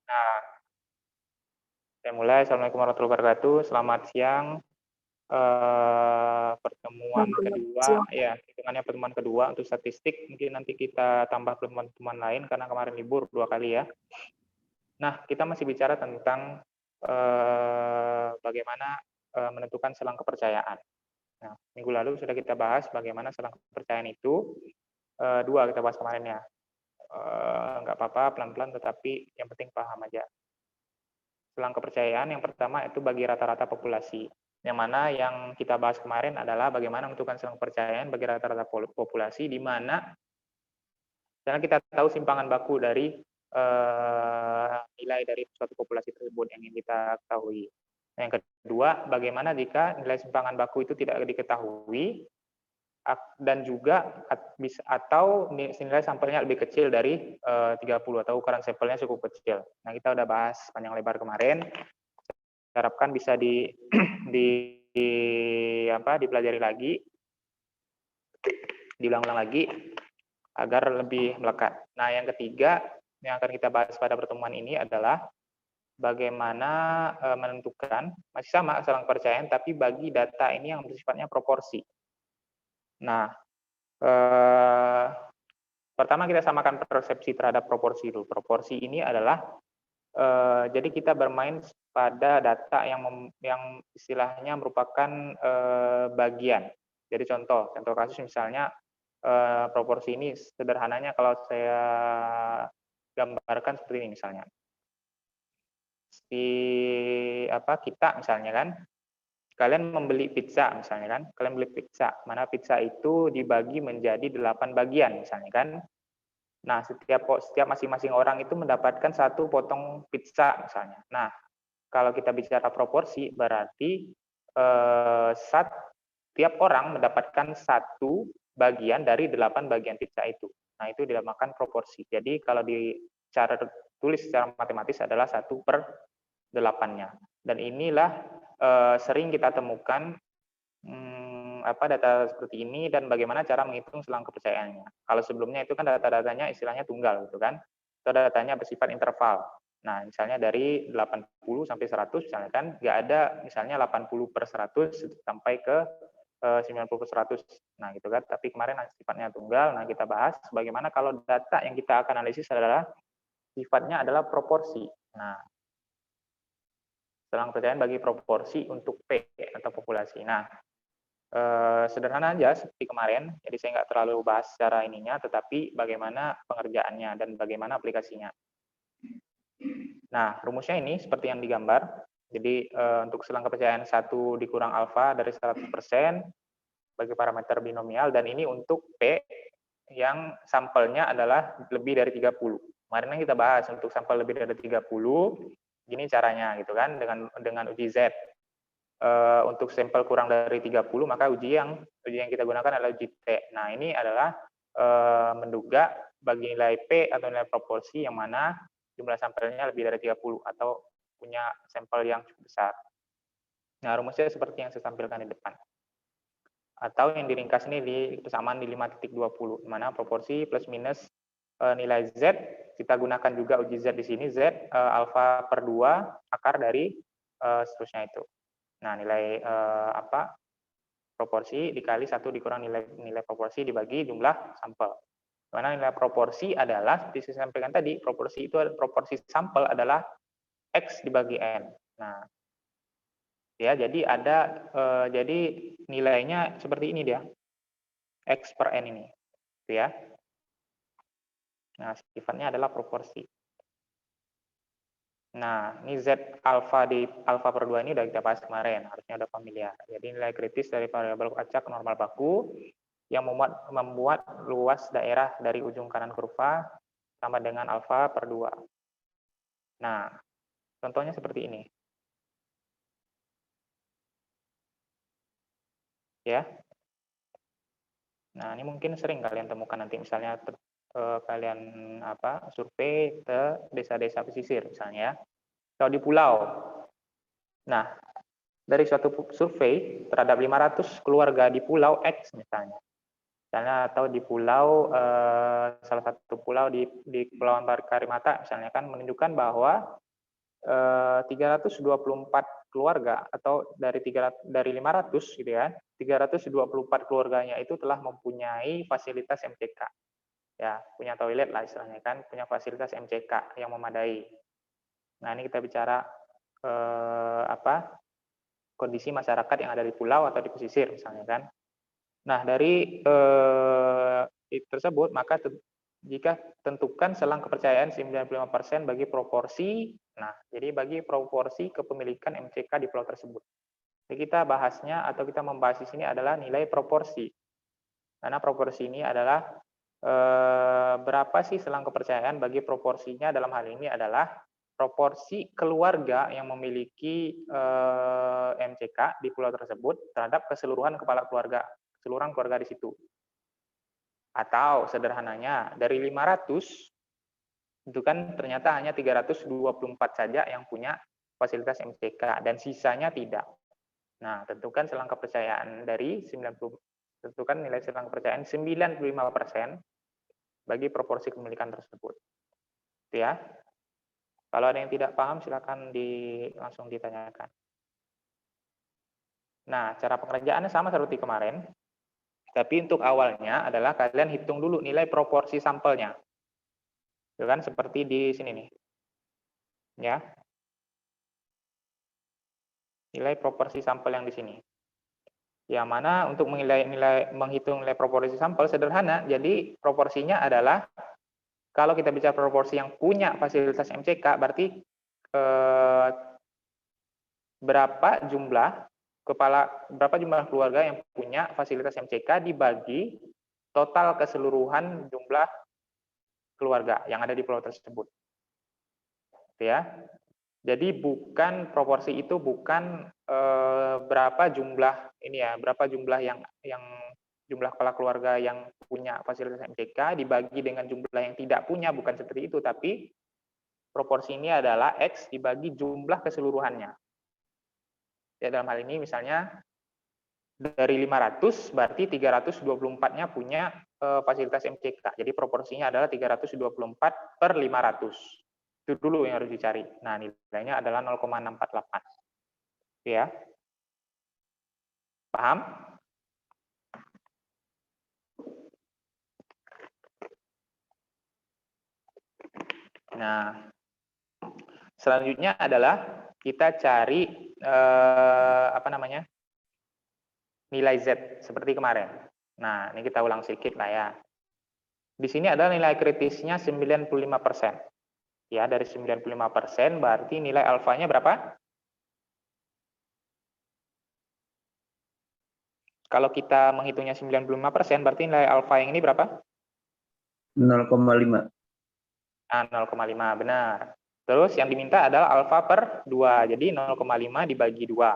Nah, saya mulai. Assalamualaikum warahmatullahi wabarakatuh. Selamat siang. Pertemuan kedua, ya, hitungannya pertemuan kedua untuk statistik. Mungkin nanti kita tambah pertemuan lain karena kemarin libur 2 kali ya. Nah, kita masih bicara tentang bagaimana menentukan selang kepercayaan. Nah, minggu lalu sudah kita bahas bagaimana selang kepercayaan itu. 2 kita bahas kemarin ya. Nggak apa-apa, pelan-pelan, tetapi yang penting paham aja. Selang kepercayaan yang pertama itu bagi rata-rata populasi. Yang mana yang kita bahas kemarin adalah bagaimana menentukan selang kepercayaan bagi rata-rata populasi, di mana karena kita tahu simpangan baku dari nilai dari suatu populasi tersebut yang ingin kita ketahui. Yang kedua, bagaimana jika nilai simpangan baku itu tidak diketahui dan juga atau nilai sampelnya lebih kecil dari 30 atau ukuran sampelnya cukup kecil. Nah, kita udah bahas panjang lebar kemarin. Harapkan bisa dipelajari lagi, diulang-ulang lagi agar lebih melekat. Nah, yang ketiga yang akan kita bahas pada pertemuan ini adalah bagaimana menentukan, masih sama selang kepercayaan, tapi bagi data ini yang bersifatnya proporsi. Nah, pertama kita samakan persepsi terhadap proporsi dulu. Proporsi ini adalah jadi kita bermain pada data yang istilahnya merupakan bagian. Jadi contoh kasus misalnya proporsi ini sederhananya kalau saya gambarkan seperti ini misalnya. Kita misalnya kan, kalian membeli pizza misalnya kan, kalian beli pizza, mana pizza itu dibagi menjadi 8 bagian misalnya kan. Nah, setiap masing-masing orang itu mendapatkan 1 potong pizza misalnya. Nah, kalau kita bicara proporsi berarti tiap orang mendapatkan 1 bagian dari 8 bagian pizza itu. Nah, itu dinamakan proporsi. Jadi kalau cara tulis secara matematis adalah 1/8-nya. Dan inilah sering kita temukan data seperti ini dan bagaimana cara menghitung selang kepercayaannya. Kalau sebelumnya itu kan data-datanya istilahnya tunggal gitu kan. Itu datanya bersifat interval. Nah, misalnya dari 80 sampai 100 misalnya kan nggak ada misalnya 80/100 sampai ke 90/100. Nah, gitu kan. Tapi kemarin sifatnya tunggal. Nah, kita bahas bagaimana kalau data yang kita akan analisis adalah sifatnya adalah proporsi. Nah, selang kepercayaan bagi proporsi untuk P atau populasi. Nah, sederhana aja seperti kemarin, jadi saya nggak terlalu bahas secara ininya, tetapi bagaimana pengerjaannya dan bagaimana aplikasinya. Nah, rumusnya ini seperti yang digambar. Jadi untuk selang kepercayaan 1 dikurang alfa dari 100% bagi parameter binomial, dan ini untuk P yang sampelnya adalah lebih dari 30. Kemarin kita bahas untuk sampel lebih dari 30, gini caranya gitu kan, dengan uji Z. Untuk sampel kurang dari 30, maka uji yang kita gunakan adalah uji T. Nah, ini adalah menduga bagi nilai P atau nilai proporsi yang mana jumlah sampelnya lebih dari 30 atau punya sampel yang cukup besar. Nah, rumusnya seperti yang saya tampilkan di depan. Atau yang diringkas ini di persamaan di 5.20, di mana proporsi plus minus nilai Z, kita gunakan juga uji Z di sini, Z alfa per 2 akar dari seterusnya itu. Nah, nilai proporsi dikali 1 dikurang nilai proporsi dibagi jumlah sampel. Mana nilai proporsi adalah, seperti saya sampaikan tadi, proporsi sampel adalah X dibagi N. Nah, ya, jadi jadi nilainya seperti ini dia, X per N ini. Ya. Nah, sifatnya adalah proporsi. Nah, ini Z alfa per 2 ini udah kita bahas kemarin, harusnya udah familiar. Jadi nilai kritis dari variabel acak normal baku yang membuat luas daerah dari ujung kanan kurva sama dengan alfa per 2. Nah, contohnya seperti ini. Ya. Nah, ini mungkin sering kalian temukan nanti misalnya kalian survei ke desa-desa pesisir misalnya ya. Kalau di pulau. Nah, dari suatu survei terhadap 500 keluarga di pulau X misalnya. Misalnya atau di pulau salah satu pulau di Kepulauan Karimata misalnya kan menunjukkan bahwa 324 keluarga atau dari 500 gitu ya, 324 keluarganya itu telah mempunyai fasilitas MCK. Ya, punya toilet lah istilahnya kan, punya fasilitas MCK yang memadai. Nah, ini kita bicara kondisi masyarakat yang ada di pulau atau di pesisir misalnya kan. Nah, dari tersebut maka jika tentukan selang kepercayaan 95% bagi proporsi, nah jadi bagi proporsi kepemilikan MCK di pulau tersebut. Jadi kita bahasnya atau kita membahas di sini adalah nilai proporsi. Karena proporsi ini adalah berapa sih selang kepercayaan bagi proporsinya dalam hal ini adalah proporsi keluarga yang memiliki MCK di pulau tersebut terhadap keseluruhan kepala keluarga, keseluruhan keluarga di situ. Atau sederhananya dari 500 itu kan ternyata hanya 324 saja yang punya fasilitas MCK dan sisanya tidak. Nah, tentukan selang kepercayaan dari 90, tentukan nilai selang kepercayaan 95% bagi proporsi kepemilikan tersebut. Itu ya. Kalau ada yang tidak paham silakan langsung ditanyakan. Nah, cara pengerjaannya sama seperti kemarin. Tapi untuk awalnya adalah kalian hitung dulu nilai proporsi sampelnya. Itu kan seperti di sini nih. Ya. Nilai proporsi sampel yang di sini. Yang mana untuk menghitung nilai proporsi sampel sederhana. Jadi proporsinya adalah kalau kita bicara proporsi yang punya fasilitas MCK berarti berapa jumlah keluarga yang punya fasilitas MCK dibagi total keseluruhan jumlah keluarga yang ada di pulau tersebut. Ya. Jadi proporsi itu bukan berapa jumlah yang jumlah kepala keluarga yang punya fasilitas MCK dibagi dengan jumlah yang tidak punya, bukan seperti itu, tapi proporsi ini adalah X dibagi jumlah keseluruhannya. Ya, dalam hal ini misalnya dari 500 berarti 324-nya punya fasilitas MCK. Jadi proporsinya adalah 324 per 500. Itu dulu yang harus dicari. Nah, nilainya adalah 0,648. Ya. Paham? Nah, selanjutnya adalah kita cari nilai Z seperti kemarin. Nah, ini kita ulang sedikit lah ya. Di sini adalah nilai kritisnya 95%. Ya, dari 95% berarti nilai alfanya berapa? Kalau kita menghitungnya 95%, berarti nilai alfa yang ini berapa? 0,5. Nah, 0,5, benar. Terus yang diminta adalah alfa per 2, jadi 0,5 dibagi 2.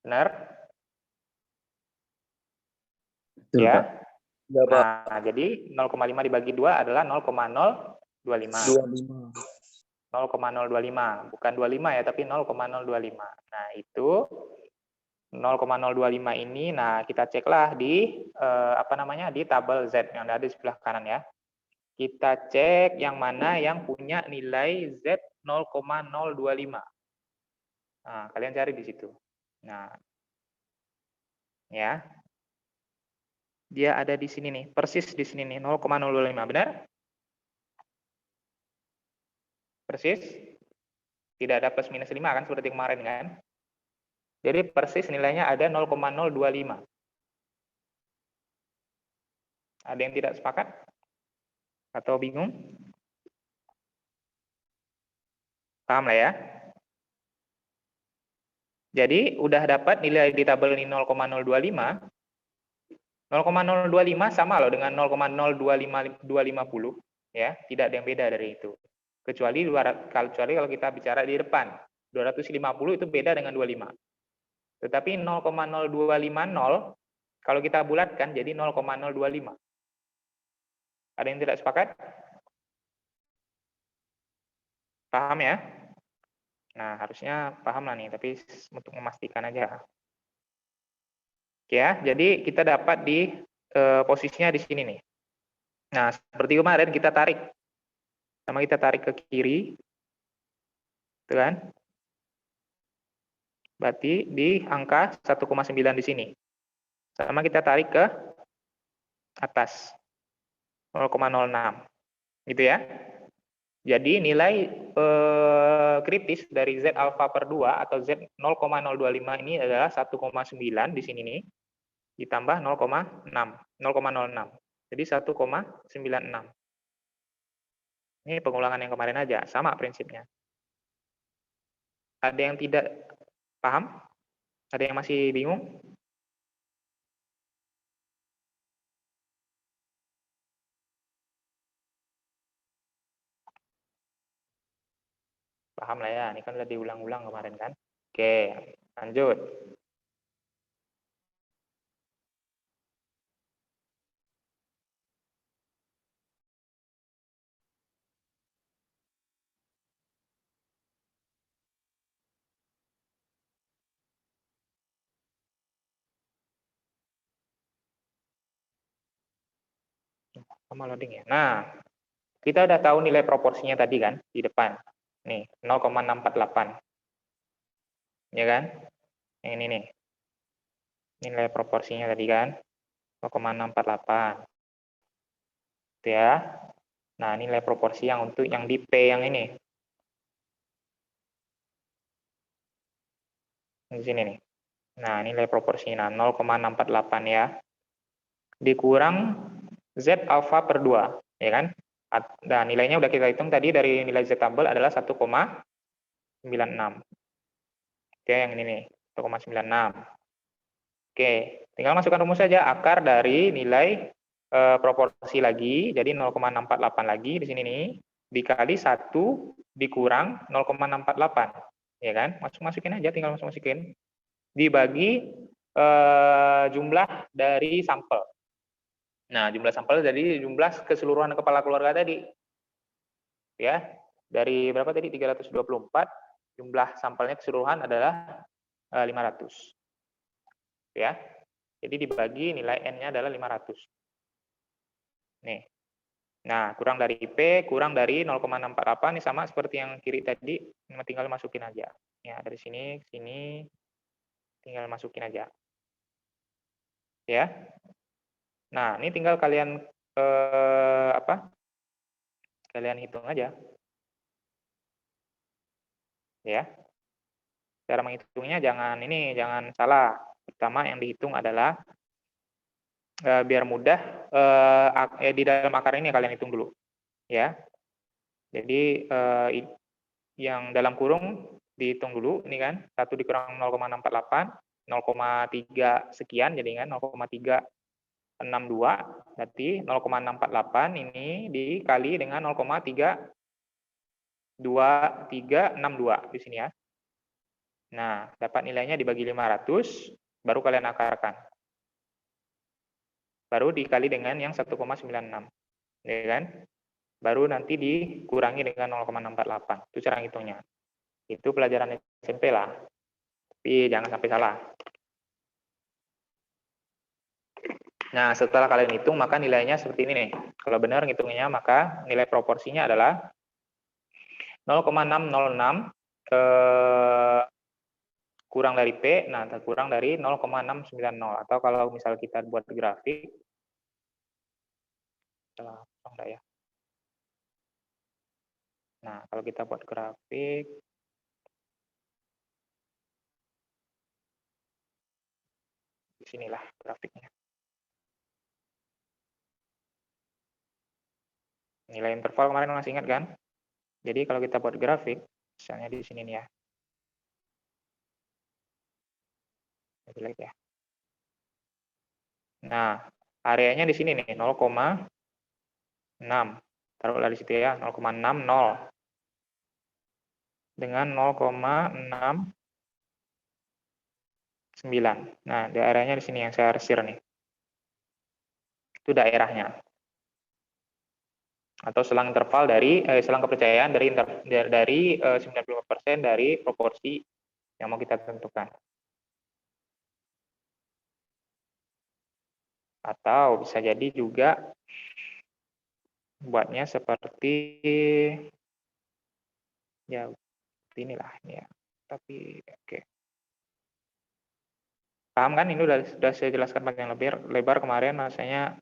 Benar? Betul, Ya. Pak. Ya, Pak. Nah, jadi 0,5 dibagi 2 adalah 0,025. 0,025, bukan 25 ya, tapi 0,025. Nah, itu 0,025 ini, nah kita ceklah di di tabel Z yang ada di sebelah kanan ya. Kita cek yang mana yang punya nilai Z 0,025. Nah, kalian cari di situ. Nah, ya. Dia ada di sini nih, persis di sini nih, 0,025, benar? Persis? Tidak ada plus minus 5 kan, seperti kemarin kan? Jadi persis nilainya ada 0,025. Ada yang tidak sepakat? Atau bingung? Paham lah ya? Jadi udah dapat nilai di tabel ini 0,025. 0,025 sama loh dengan 0,025250 ya, tidak ada yang beda dari itu. Kecuali kalau kita bicara di depan, 250 itu beda dengan 25. Tetapi 0,0250 kalau kita bulatkan jadi 0,025. Ada yang tidak sepakat? Paham ya? Nah, harusnya paham lah nih, tapi untuk memastikan aja. Oke ya, jadi kita dapat di posisinya di sini nih. Nah, seperti kemarin kita tarik. Sama kita tarik ke kiri. Gitu kan? Berarti di angka 1,9 di sini. Sama kita tarik ke atas. 0,06. Gitu ya. Jadi nilai kritis dari Z alfa per 2 atau Z 0,025 ini adalah 1,9 di sini nih. Ditambah 0,06. Jadi 1,96. Ini pengulangan yang kemarin aja, sama prinsipnya. Ada yang tidak paham? Ada yang masih bingung? Paham lah ya, ini kan udah diulang-ulang kemarin kan? Oke, lanjut. Sama loading ya. Nah, kita udah tahu nilai proporsinya tadi kan, di depan. Nih, 0,648. Ya kan? Yang ini nih. Nilai proporsinya tadi kan, 0,648. Gitu ya. Nah, nilai proporsi yang untuk yang di P yang ini. Di sini nih. Nah, nilai proporsinya 0,648 ya. Dikurang Z alfa per 2, ya kan? Dan nilainya udah kita hitung tadi dari nilai Z tabel adalah 1,96. Oke, yang ini nih, 1,96. Oke, tinggal masukkan rumus saja akar dari nilai proporsi lagi, jadi 0,648 lagi di sini nih, dikali 1 dikurang 0,648, ya kan? Masukin aja, tinggal masukin. Dibagi jumlah dari sampel. Nah, jumlah sampel dari jumlah keseluruhan kepala keluarga tadi. Ya, dari berapa tadi? 324, jumlah sampelnya keseluruhan adalah 500. Ya. Jadi dibagi nilai N-nya adalah 500. Nih. Nah, kurang dari P, kurang dari 0,648, ini sama seperti yang kiri tadi, tinggal masukin aja. Ya, dari sini ke sini tinggal masukin aja. Ya. Nah, ini tinggal kalian kalian hitung aja. Ya. Cara menghitungnya jangan salah. Pertama yang dihitung adalah biar mudah di dalam akar ini kalian hitung dulu. Ya. Jadi yang dalam kurung dihitung dulu ini kan 1 dikurang 0,648, 0,3 sekian jadi kan 0,362 berarti 0,648 ini dikali dengan 0,32362 di sini ya. Nah, dapat nilainya dibagi 500 baru kalian akarkan. Baru dikali dengan yang 1,96. Ya kan? Baru nanti dikurangi dengan 0,648. Itu cara hitungnya. Itu pelajaran SMP lah. Tapi jangan sampai salah. Nah, setelah kalian hitung, maka nilainya seperti ini nih. Kalau benar ngitungnya, maka nilai proporsinya adalah 0,606 kurang dari P, nah kurang dari 0,690. Atau kalau misal kita buat grafik, enggak ya. Nah, kalau kita buat grafik, di sinilah grafiknya. Nilai interval kemarin masih ingat kan? Jadi kalau kita buat grafik, misalnya di sini nih ya. Jelek ya. Nah, areanya di sini nih 0,6. Taruhlah di situ ya, 0,60 dengan 0,69. Nah, daerahnya di sini yang saya arsir nih. Itu daerahnya. Atau selang interval dari selang kepercayaan dari 95% dari proporsi yang mau kita tentukan. Atau bisa jadi juga buatnya seperti ya inilah ya. Tapi oke. Paham kan? Ini sudah saya jelaskan panjang lebar kemarin, rasanya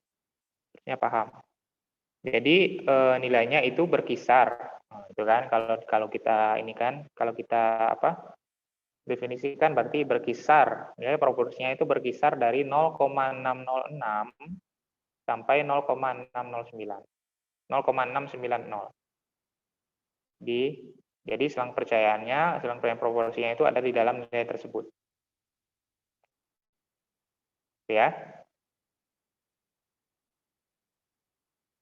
paham. Jadi nilainya itu berkisar, itu kan kalau kita ini kan kalau kita definisikan berarti berkisar, ya proporsinya itu berkisar dari 0,606 sampai 0,609, 0,690. Jadi selang percayaannya, selang percayaan proporsinya itu ada di dalam nilai tersebut. Ya.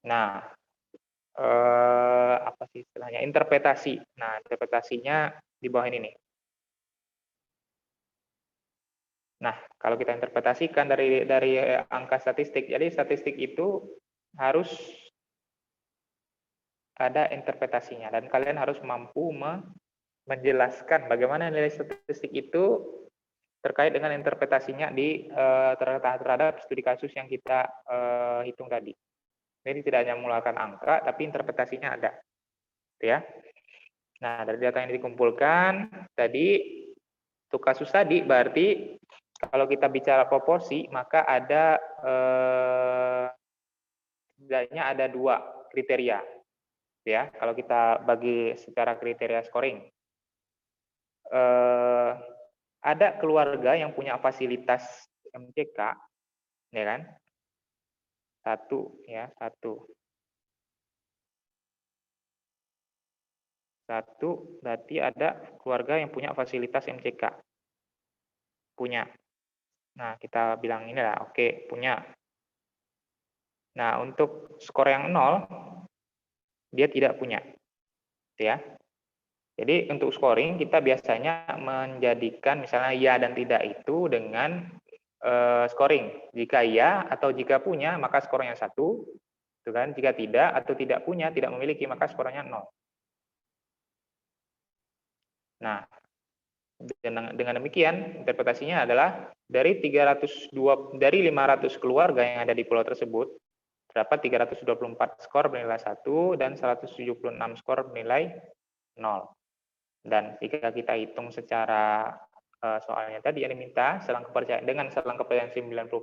Nah, apa sih istilahnya? Interpretasi. Nah, interpretasinya di bawah ini nih. Nah, kalau kita interpretasikan dari angka statistik, jadi statistik itu harus ada interpretasinya dan kalian harus mampu menjelaskan bagaimana nilai statistik itu terkait dengan interpretasinya di terhadap studi kasus yang kita hitung tadi. Jadi tidak hanya mengeluarkan angka, tapi interpretasinya ada, ya. Nah, dari data yang dikumpulkan tadi, untuk kasus tadi berarti kalau kita bicara proporsi, maka ada setidaknya ada 2 kriteria, ya. Kalau kita bagi secara kriteria scoring, ada keluarga yang punya fasilitas MCK, ya kan? Satu. Satu berarti ada keluarga yang punya fasilitas MCK. Punya. Nah, kita bilang inilah, oke, punya. Nah, untuk skor yang 0, dia tidak punya. Ya. Jadi untuk scoring kita biasanya menjadikan misalnya ya dan tidak itu dengan scoring. Jika iya atau jika punya, maka skornya 1. Itu kan? Jika tidak atau tidak punya, tidak memiliki, maka skornya 0. Nah, dengan demikian interpretasinya adalah dari 500 keluarga yang ada di pulau tersebut terdapat 324 skor bernilai 1 dan 176 skor bernilai 0. Dan jika kita hitung secara soalnya tadi yang diminta dengan selang kepercayaan 90%,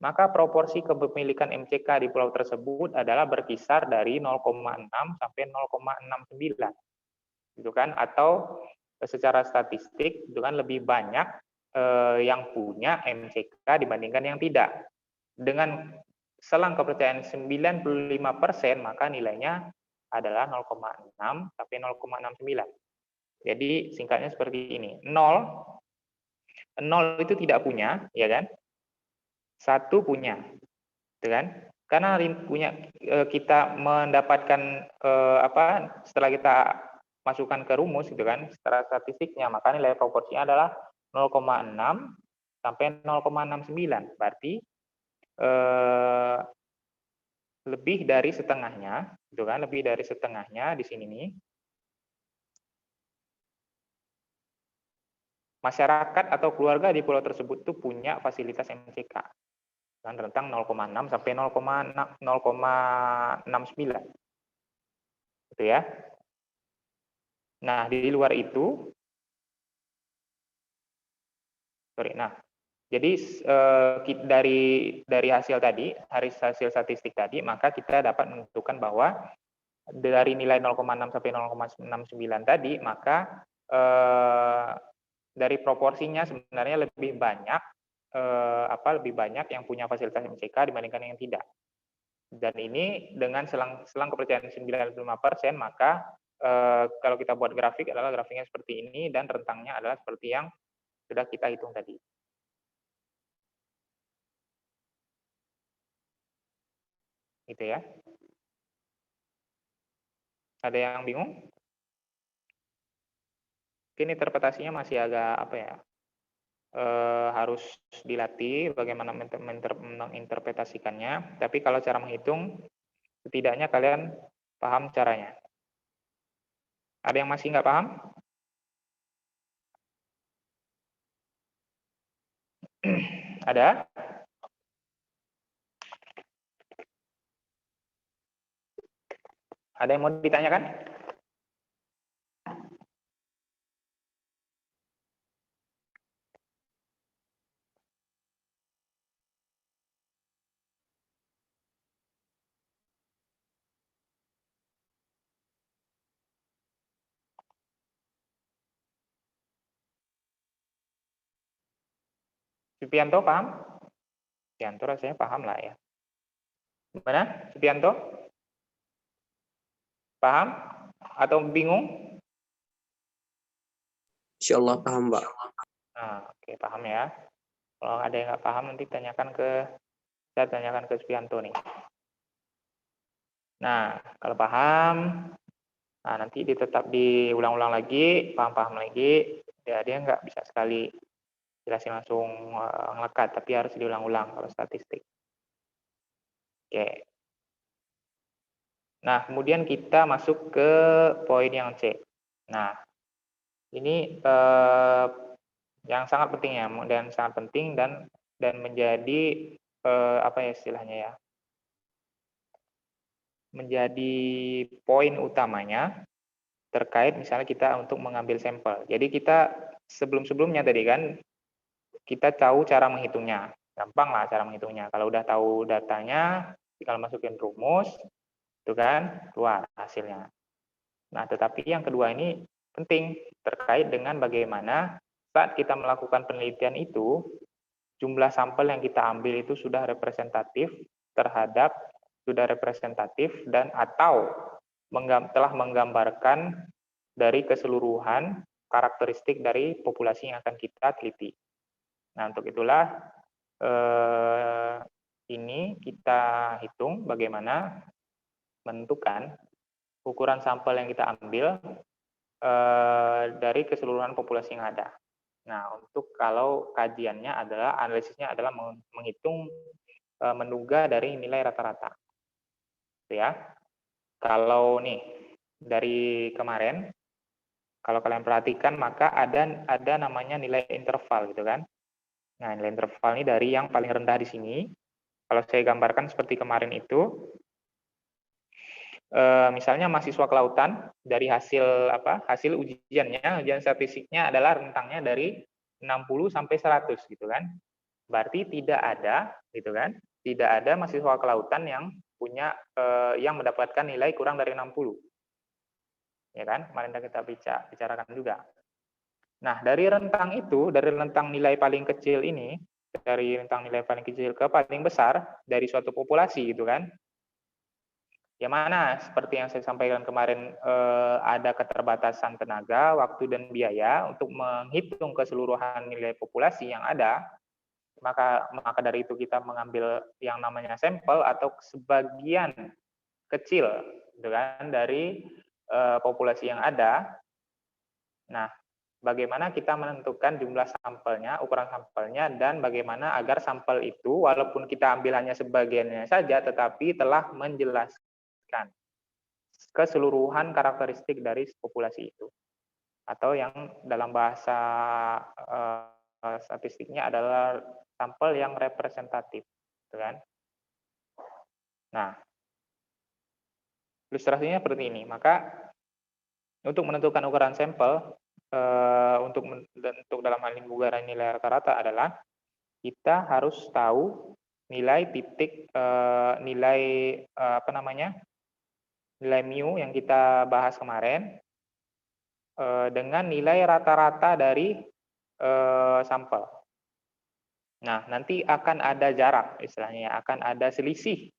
maka proporsi kepemilikan MCK di pulau tersebut adalah berkisar dari 0,6 sampai 0,69. Gitu kan? Atau secara statistik itu kan lebih banyak yang punya MCK dibandingkan yang tidak. Dengan selang kepercayaan 95%, maka nilainya adalah 0,6 sampai 0,69. Jadi singkatnya seperti ini. 0 itu tidak punya, ya kan? 1 punya, gitu kan? Karena kita mendapatkan setelah kita masukkan ke rumus gitu kan, secara statistiknya, maka nilai proporsinya adalah 0,6 sampai 0,69. Berarti lebih dari setengahnya, gitu kan? Lebih dari setengahnya di sini nih. Masyarakat atau keluarga di pulau tersebut tuh punya fasilitas MCK. Dan rentang 0,6 sampai 0,69. Gitu ya. Nah, di luar itu jadi dari hasil tadi, hasil statistik tadi, maka kita dapat menentukan bahwa dari nilai 0,6 sampai 0,69 tadi, maka dari proporsinya sebenarnya lebih banyak yang punya fasilitas MCK dibandingkan yang tidak. Dan ini dengan selang kepercayaan 95%, maka kalau kita buat grafik adalah grafiknya seperti ini dan rentangnya adalah seperti yang sudah kita hitung tadi. Gitu ya. Ada yang bingung? Mungkin interpretasinya masih agak harus dilatih bagaimana menginterpretasikannya. Tapi kalau cara menghitung, setidaknya kalian paham caranya. Ada yang masih nggak paham? Ada? Ada yang mau ditanyakan? Supianto paham? Supianto rasanya paham lah ya. Gimana? Supianto? Paham? Atau bingung? Insyaallah paham, Pak. Nah, oke, paham ya. Kalau ada yang nggak paham nanti saya tanyakan ke Supianto nih. Nah, kalau paham, nah nanti tetap diulang-ulang lagi, paham-paham lagi. Ya, dia nggak bisa sekali jelasin langsung ngelekat, tapi harus diulang-ulang kalau statistik. Oke. Nah, kemudian kita masuk ke poin yang C. Nah, ini yang sangat penting ya, dan sangat penting dan menjadi apa ya istilahnya ya, menjadi poin utamanya terkait misalnya kita untuk mengambil sampel. Jadi kita sebelum-sebelumnya tadi kan kita tahu cara menghitungnya, gampang lah cara menghitungnya. Kalau udah tahu datanya, tinggal masukin rumus, itu kan keluar hasilnya. Nah, tetapi yang kedua ini penting terkait dengan bagaimana saat kita melakukan penelitian itu, jumlah sampel yang kita ambil itu sudah representatif dan atau telah menggambarkan dari keseluruhan karakteristik dari populasi yang akan kita teliti. Nah, untuk itulah ini kita hitung bagaimana menentukan ukuran sampel yang kita ambil dari keseluruhan populasi yang ada. Nah, untuk kalau kajiannya adalah, analisisnya adalah menghitung menduga dari nilai rata-rata. Ya. Kalau nih dari kemarin, kalau kalian perhatikan maka ada namanya nilai interval gitu kan. Nah, nilai interval ini dari yang paling rendah di sini. Kalau saya gambarkan seperti kemarin itu, misalnya mahasiswa kelautan dari hasil ujiannya, ujian statistiknya adalah rentangnya dari 60 sampai 100 gitu kan. Berarti tidak ada gitu kan, tidak ada mahasiswa kelautan yang punya yang mendapatkan nilai kurang dari 60. Ya kan? Kemarin kita bicarakan juga. Nah, dari rentang itu, dari rentang nilai paling kecil ini, dari rentang nilai paling kecil ke paling besar dari suatu populasi gitu kan. Yang mana seperti yang saya sampaikan kemarin ada keterbatasan tenaga, waktu dan biaya untuk menghitung keseluruhan nilai populasi yang ada, maka dari itu kita mengambil yang namanya sampel atau sebagian kecil gitu kan dari populasi yang ada. Nah, bagaimana kita menentukan jumlah sampelnya, ukuran sampelnya, dan bagaimana agar sampel itu walaupun kita ambil hanya sebagiannya saja tetapi telah menjelaskan keseluruhan karakteristik dari populasi itu, atau yang dalam bahasa statistiknya adalah sampel yang representatif, gitu kan? Nah, ilustrasinya seperti ini. Maka untuk menentukan ukuran sampel untuk dalam hal ini bukan nilai rata-rata adalah kita harus tahu nilai titik nilai nilai mu yang kita bahas kemarin dengan nilai rata-rata dari sampel. Nah, nanti akan ada jarak, istilahnya akan ada selisih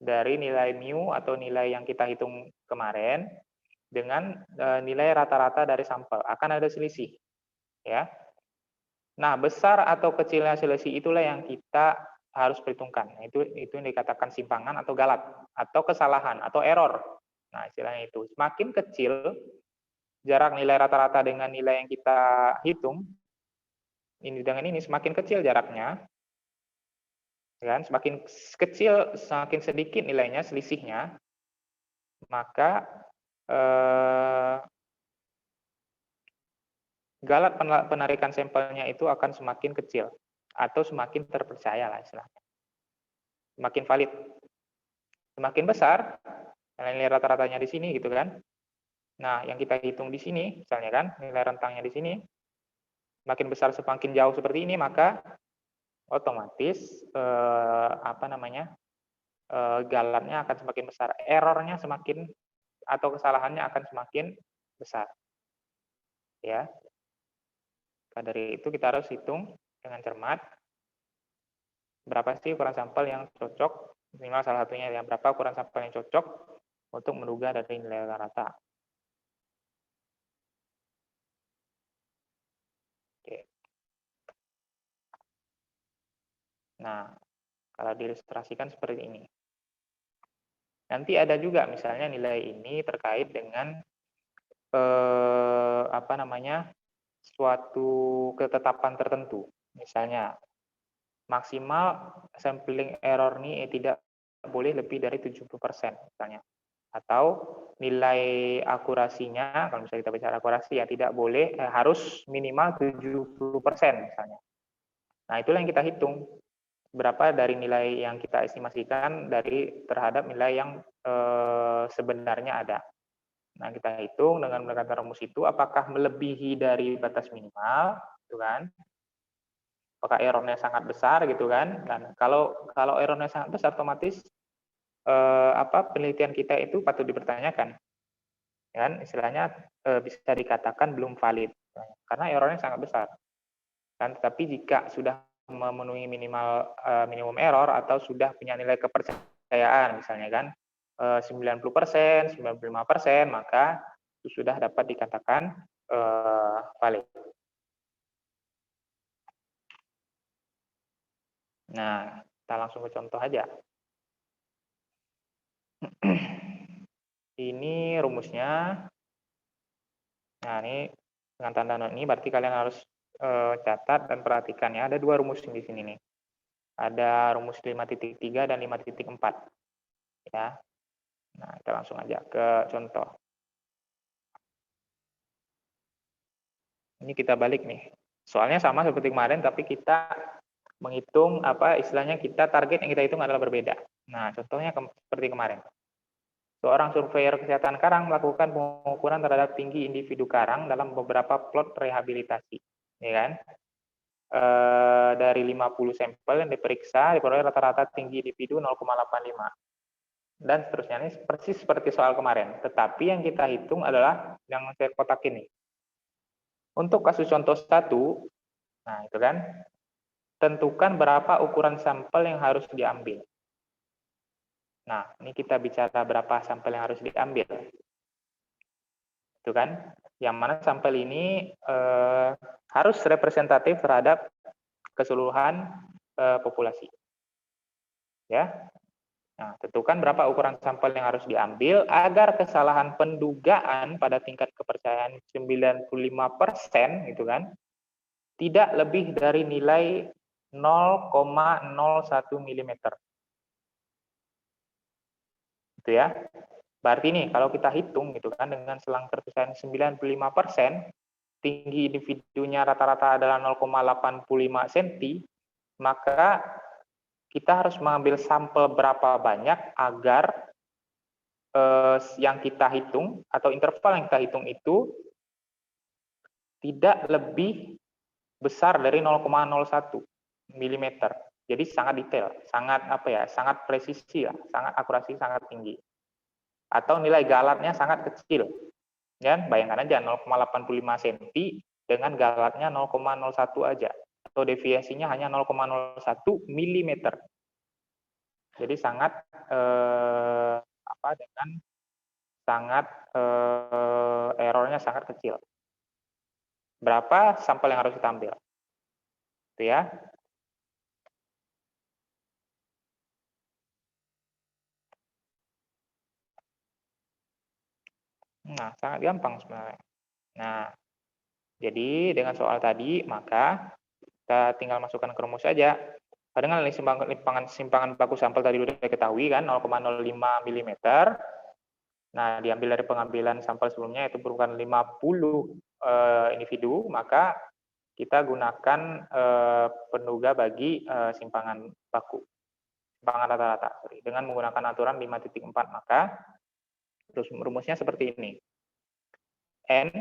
dari nilai mu atau nilai yang kita hitung kemarin dengan nilai rata-rata dari sampel. Akan ada selisih, ya. Nah, besar atau kecilnya selisih itulah yang kita harus perhitungkan. Itu yang dikatakan simpangan atau galat atau kesalahan atau error. Nah, istilahnya itu. Semakin kecil jarak nilai rata-rata dengan nilai yang kita hitung, ini dengan ini semakin kecil jaraknya, kan? Semakin kecil, semakin sedikit nilainya, selisihnya, maka galat penarikan sampelnya itu akan semakin kecil atau semakin terpercaya lah istilahnya, semakin valid. Semakin besar nilai rata-ratanya di sini gitu kan. Nah, yang kita hitung di sini, misalnya kan, nilai rentangnya di sini, makin besar semakin jauh seperti ini, maka otomatis galatnya akan semakin besar, errornya semakin atau kesalahannya akan semakin besar. Ya. Maka dari itu kita harus hitung dengan cermat berapa sih ukuran sampel yang cocok, minimal salah satunya yang berapa ukuran sampel yang cocok untuk menduga dari nilai rata. Oke. Nah, kalau diilustrasikan seperti ini. Nanti ada juga misalnya nilai ini terkait dengan suatu ketetapan tertentu. Misalnya maksimal sampling error ini tidak boleh lebih dari 70% misalnya. Atau nilai akurasinya, kalau misalnya kita bicara akurasi ya tidak boleh, harus minimal 70% misalnya. Nah, itulah yang kita hitung. Berapa dari nilai yang kita estimasikan terhadap nilai yang sebenarnya ada. Nah, kita hitung dengan menggunakan rumus itu apakah melebihi dari batas minimal, gitu kan? Apakah errornya sangat besar gitu kan? Dan kalau errornya sangat besar, otomatis penelitian kita itu patut dipertanyakan. Kan istilahnya bisa dikatakan belum valid karena errornya sangat besar. Kan tetapi jika sudah memenuhi minimum error atau sudah punya nilai kepercayaan misalnya kan 90%, 95%, maka itu sudah dapat dikatakan valid. Nah, kita langsung ke contoh aja. Ini rumusnya. Nah, ini dengan tanda not ini berarti kalian harus catat dan perhatikan ya. Ada dua rumus di sini nih. Ada rumus 5.3 dan 5.4. Ya. Nah, kita langsung aja ke contoh. Ini kita balik nih. Soalnya sama seperti kemarin, tapi kita menghitung istilahnya target yang kita hitung adalah berbeda. Nah, contohnya seperti kemarin. Seorang surveyor kesehatan karang melakukan pengukuran terhadap tinggi individu karang dalam beberapa plot rehabilitasi, ya kan? Dari 50 sampel yang diperiksa, diperoleh rata-rata tinggi individu 0,85. Dan seterusnya, ini persis seperti soal kemarin. Tetapi yang kita hitung adalah yang saya kotak ini. Untuk kasus contoh 1, nah itu kan, tentukan berapa ukuran sampel yang harus diambil. Nah, ini kita bicara berapa sampel yang harus diambil. Itu kan, yang mana sampel ini harus representatif terhadap keseluruhan populasi. Ya. Nah, tentukan berapa ukuran sampel yang harus diambil agar kesalahan pendugaan pada tingkat kepercayaan 95% gitu kan, tidak lebih dari nilai 0,01 mm. Gitu ya. Berarti nih kalau kita hitung gitu kan dengan selang kepercayaan 95%, tinggi individunya rata-rata adalah 0,85 cm, maka kita harus mengambil sampel berapa banyak agar yang kita hitung atau interval yang kita hitung itu tidak lebih besar dari 0,01 mm. Jadi sangat detail, sangat presisi lah, sangat akurasi sangat tinggi. Atau nilai galatnya sangat kecil. Dan bayangkan aja 0,85 cm dengan galatnya 0,01 aja. Atau deviasinya hanya 0,01 mm. Jadi sangat errornya sangat kecil. Berapa sampel yang harus kita ambil? Itu ya. Nah, sangat gampang sebenarnya. Nah, jadi dengan soal tadi, maka kita tinggal masukkan ke rumus saja. Dengan simpangan baku sampel tadi sudah diketahui kan, 0,05 mm. Nah, diambil dari pengambilan sampel sebelumnya itu merupakan 50 individu, maka kita gunakan penduga bagi simpangan baku, simpangan rata-rata. Dengan menggunakan aturan 5.4, maka Terus rumusnya seperti ini. N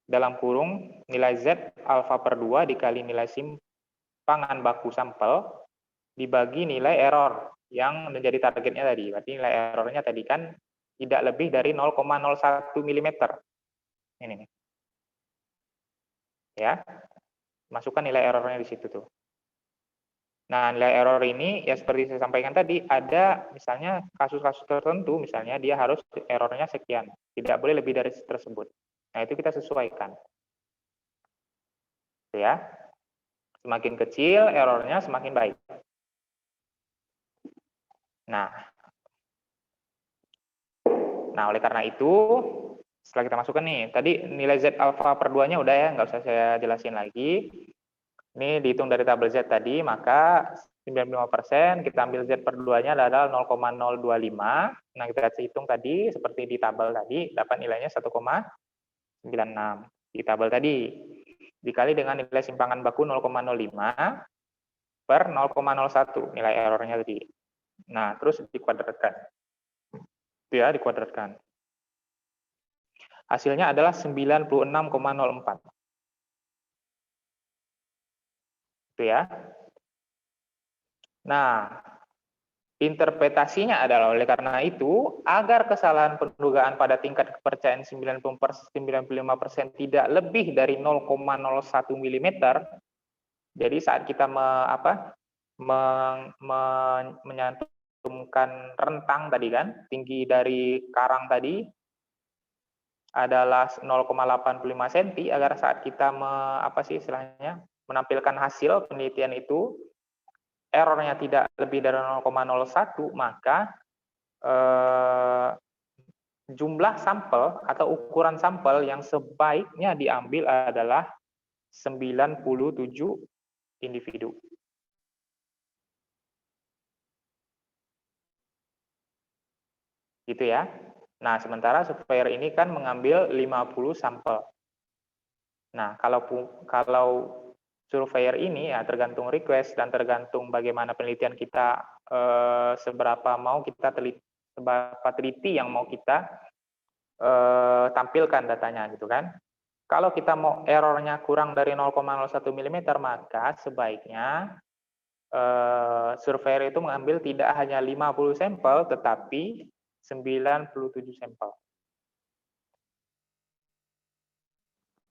dalam kurung nilai Z alfa per 2 dikali nilai simpangan baku sampel dibagi nilai error yang menjadi targetnya tadi. Berarti nilai errornya tadi kan tidak lebih dari 0,01 mm. Ini nih. Ya. Masukkan nilai errornya di situ tuh. Nah, nilai error ini ya seperti saya sampaikan tadi, ada misalnya kasus-kasus tertentu, misalnya dia harus errornya sekian, tidak boleh lebih dari tersebut. Nah, itu kita sesuaikan. Ya. Semakin kecil errornya semakin baik. Nah, oleh karena itu, setelah kita masukkan nih, tadi nilai Z alfa per 2-nya udah ya, nggak usah saya jelasin lagi. Ini dihitung dari tabel Z tadi, maka 95% kita ambil Z per 2-nya adalah 0,025. Nah, kita hitung tadi seperti di tabel tadi, dapat nilainya 1,96. Di tabel tadi, dikali dengan nilai simpangan baku 0,05 per 0,01, nilai errornya tadi. Nah, terus dikuadratkan. Itu ya, dikuadratkan. Hasilnya adalah 96,04. Itu ya. Nah, interpretasinya adalah oleh karena itu, agar kesalahan pendugaan pada tingkat kepercayaan 95% tidak lebih dari 0,01 mm, jadi saat kita menyantumkan rentang tadi kan, tinggi dari karang tadi adalah 0,85 cm, agar saat kita menampilkan hasil penelitian itu, errornya tidak lebih dari 0,01, maka jumlah sampel atau ukuran sampel yang sebaiknya diambil adalah 97 individu. Gitu ya. Nah, sementara surveyor ini kan mengambil 50 sampel. Nah, kalau surveyor ini ya tergantung request dan tergantung bagaimana penelitian kita, seberapa teliti yang mau kita tampilkan datanya gitu kan. Kalau kita mau errornya kurang dari 0,01 mm, maka sebaiknya surveyor itu mengambil tidak hanya 50 sampel, tetapi 97 sampel.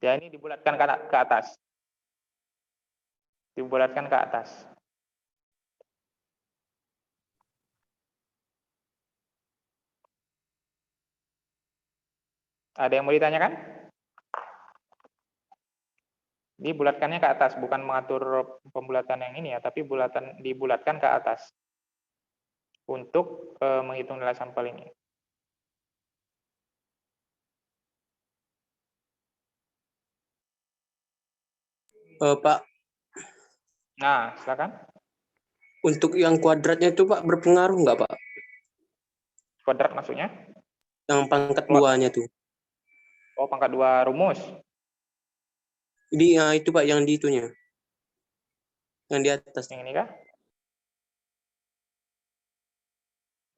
Ya, ini dibulatkan ke atas. Dibulatkan ke atas. Ada yang mau ditanyakan? Dibulatkannya ke atas, bukan mengatur pembulatan yang ini ya, tapi dibulatkan ke atas untuk menghitung nilai sampel ini. Pak, Nah, silakan. untuk yang kuadratnya itu Pak berpengaruh nggak Pak? Kuadrat maksudnya? Yang pangkat 2-nya tuh. Oh, pangkat 2 rumus. Jadi itu Pak yang di itunya. Yang di atas. Yang ini kah?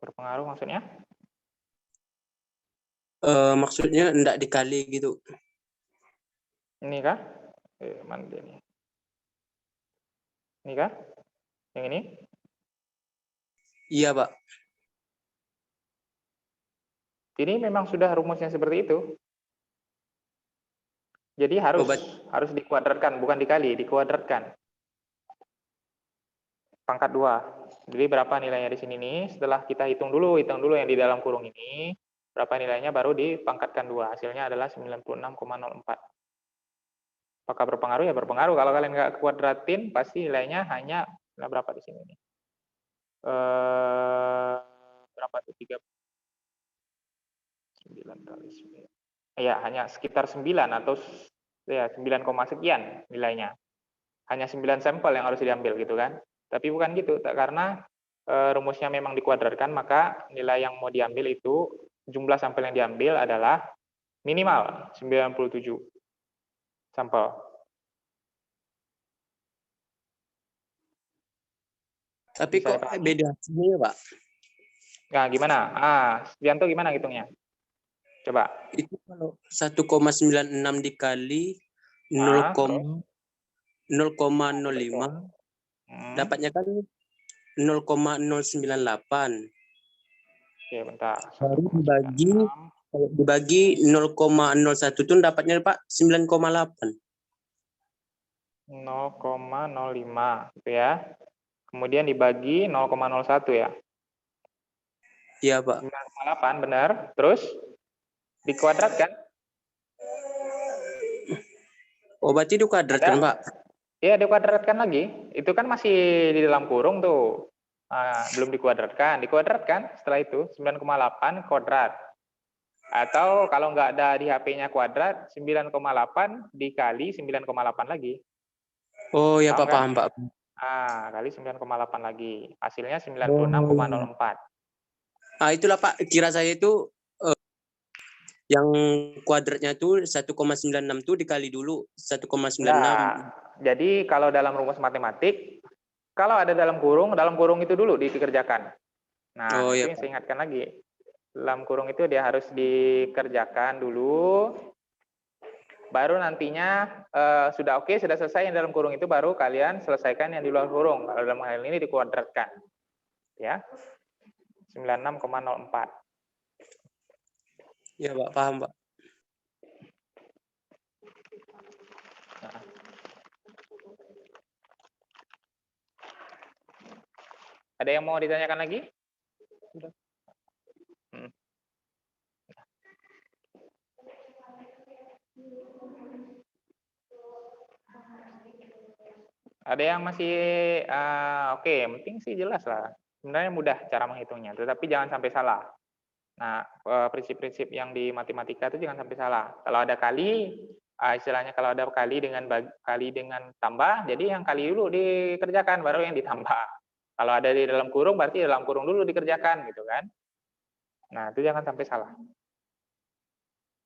Berpengaruh maksudnya? Maksudnya enggak dikali gitu. Ini kah? Mana dia ini? Ini kah? Yang ini? Iya, Pak. Ini memang sudah rumusnya seperti itu. Jadi harus dikuadratkan, bukan dikali, dikuadratkan. Pangkat 2. Jadi berapa nilainya di sini nih? Setelah kita hitung dulu yang di dalam kurung ini, berapa nilainya baru dipangkatkan 2. Hasilnya adalah 96,04. Apakah berpengaruh? Ya berpengaruh. Kalau kalian nggak kuadratin, pasti nilainya hanya berapa di sini nih? Berapa tuh? 9 kali 9. Ya, hanya sekitar 9 atau ya 9, sekian nilainya. Hanya 9 sampel yang harus diambil gitu kan. Tapi bukan gitu, karena rumusnya memang dikuadratkan, maka nilai yang mau diambil itu, jumlah sampel yang diambil adalah minimal 97 sampel. Tapi kok beda hasilnya Pak? Nah, gimana? Subianto gimana hitungnya? Coba. Itu kalau 1,96 dikali Ah, 0,05 dapatnya kan 0,098. Oke, bentar. Baru dibagi 1,96. kalau dibagi 0,01 itu dapatnya Pak 9,8. 0,05 gitu ya. Kemudian dibagi 0,01 ya. Iya, Pak. 9,8 benar. Terus dikuadratkan. Oh, berarti itu kuadratkan, Pak. Iya, dikuadratkan lagi. Itu kan masih di dalam kurung tuh. Belum dikuadratkan. Dikuadratkan setelah itu 9,8 kuadrat. Atau kalau nggak ada di HP-nya kuadrat, 9,8 dikali 9,8 lagi. Oh, ya Paham Pak, kan? paham, Pak. Kali 9,8 lagi. Hasilnya Oh, 96,04. itulah Pak, kira saya itu yang kuadratnya itu 1,96 itu dikali dulu 1,96. Nah, jadi kalau dalam rumus matematik, kalau ada dalam kurung itu dulu dikerjakan. Nah, Oh, itu ya yang Pak. saya ingatkan lagi. Dalam kurung itu dia harus dikerjakan dulu, baru nantinya sudah oke, sudah selesai yang dalam kurung itu, baru kalian selesaikan yang di luar kurung. Kalau dalam hal ini dikuadratkan. Ya, 96,04. Ya Pak, paham Pak. Nah. Ada yang mau ditanyakan lagi? Ada yang masih oke, yang penting sih jelas lah. Sebenarnya mudah cara menghitungnya, tetapi jangan sampai salah. Nah, prinsip-prinsip yang di matematika itu jangan sampai salah. Kalau ada kali, istilahnya kalau ada kali dengan tambah, jadi yang kali dulu dikerjakan, baru yang ditambah. Kalau ada di dalam kurung, berarti dalam kurung dulu dikerjakan, gitu kan. Nah, itu jangan sampai salah.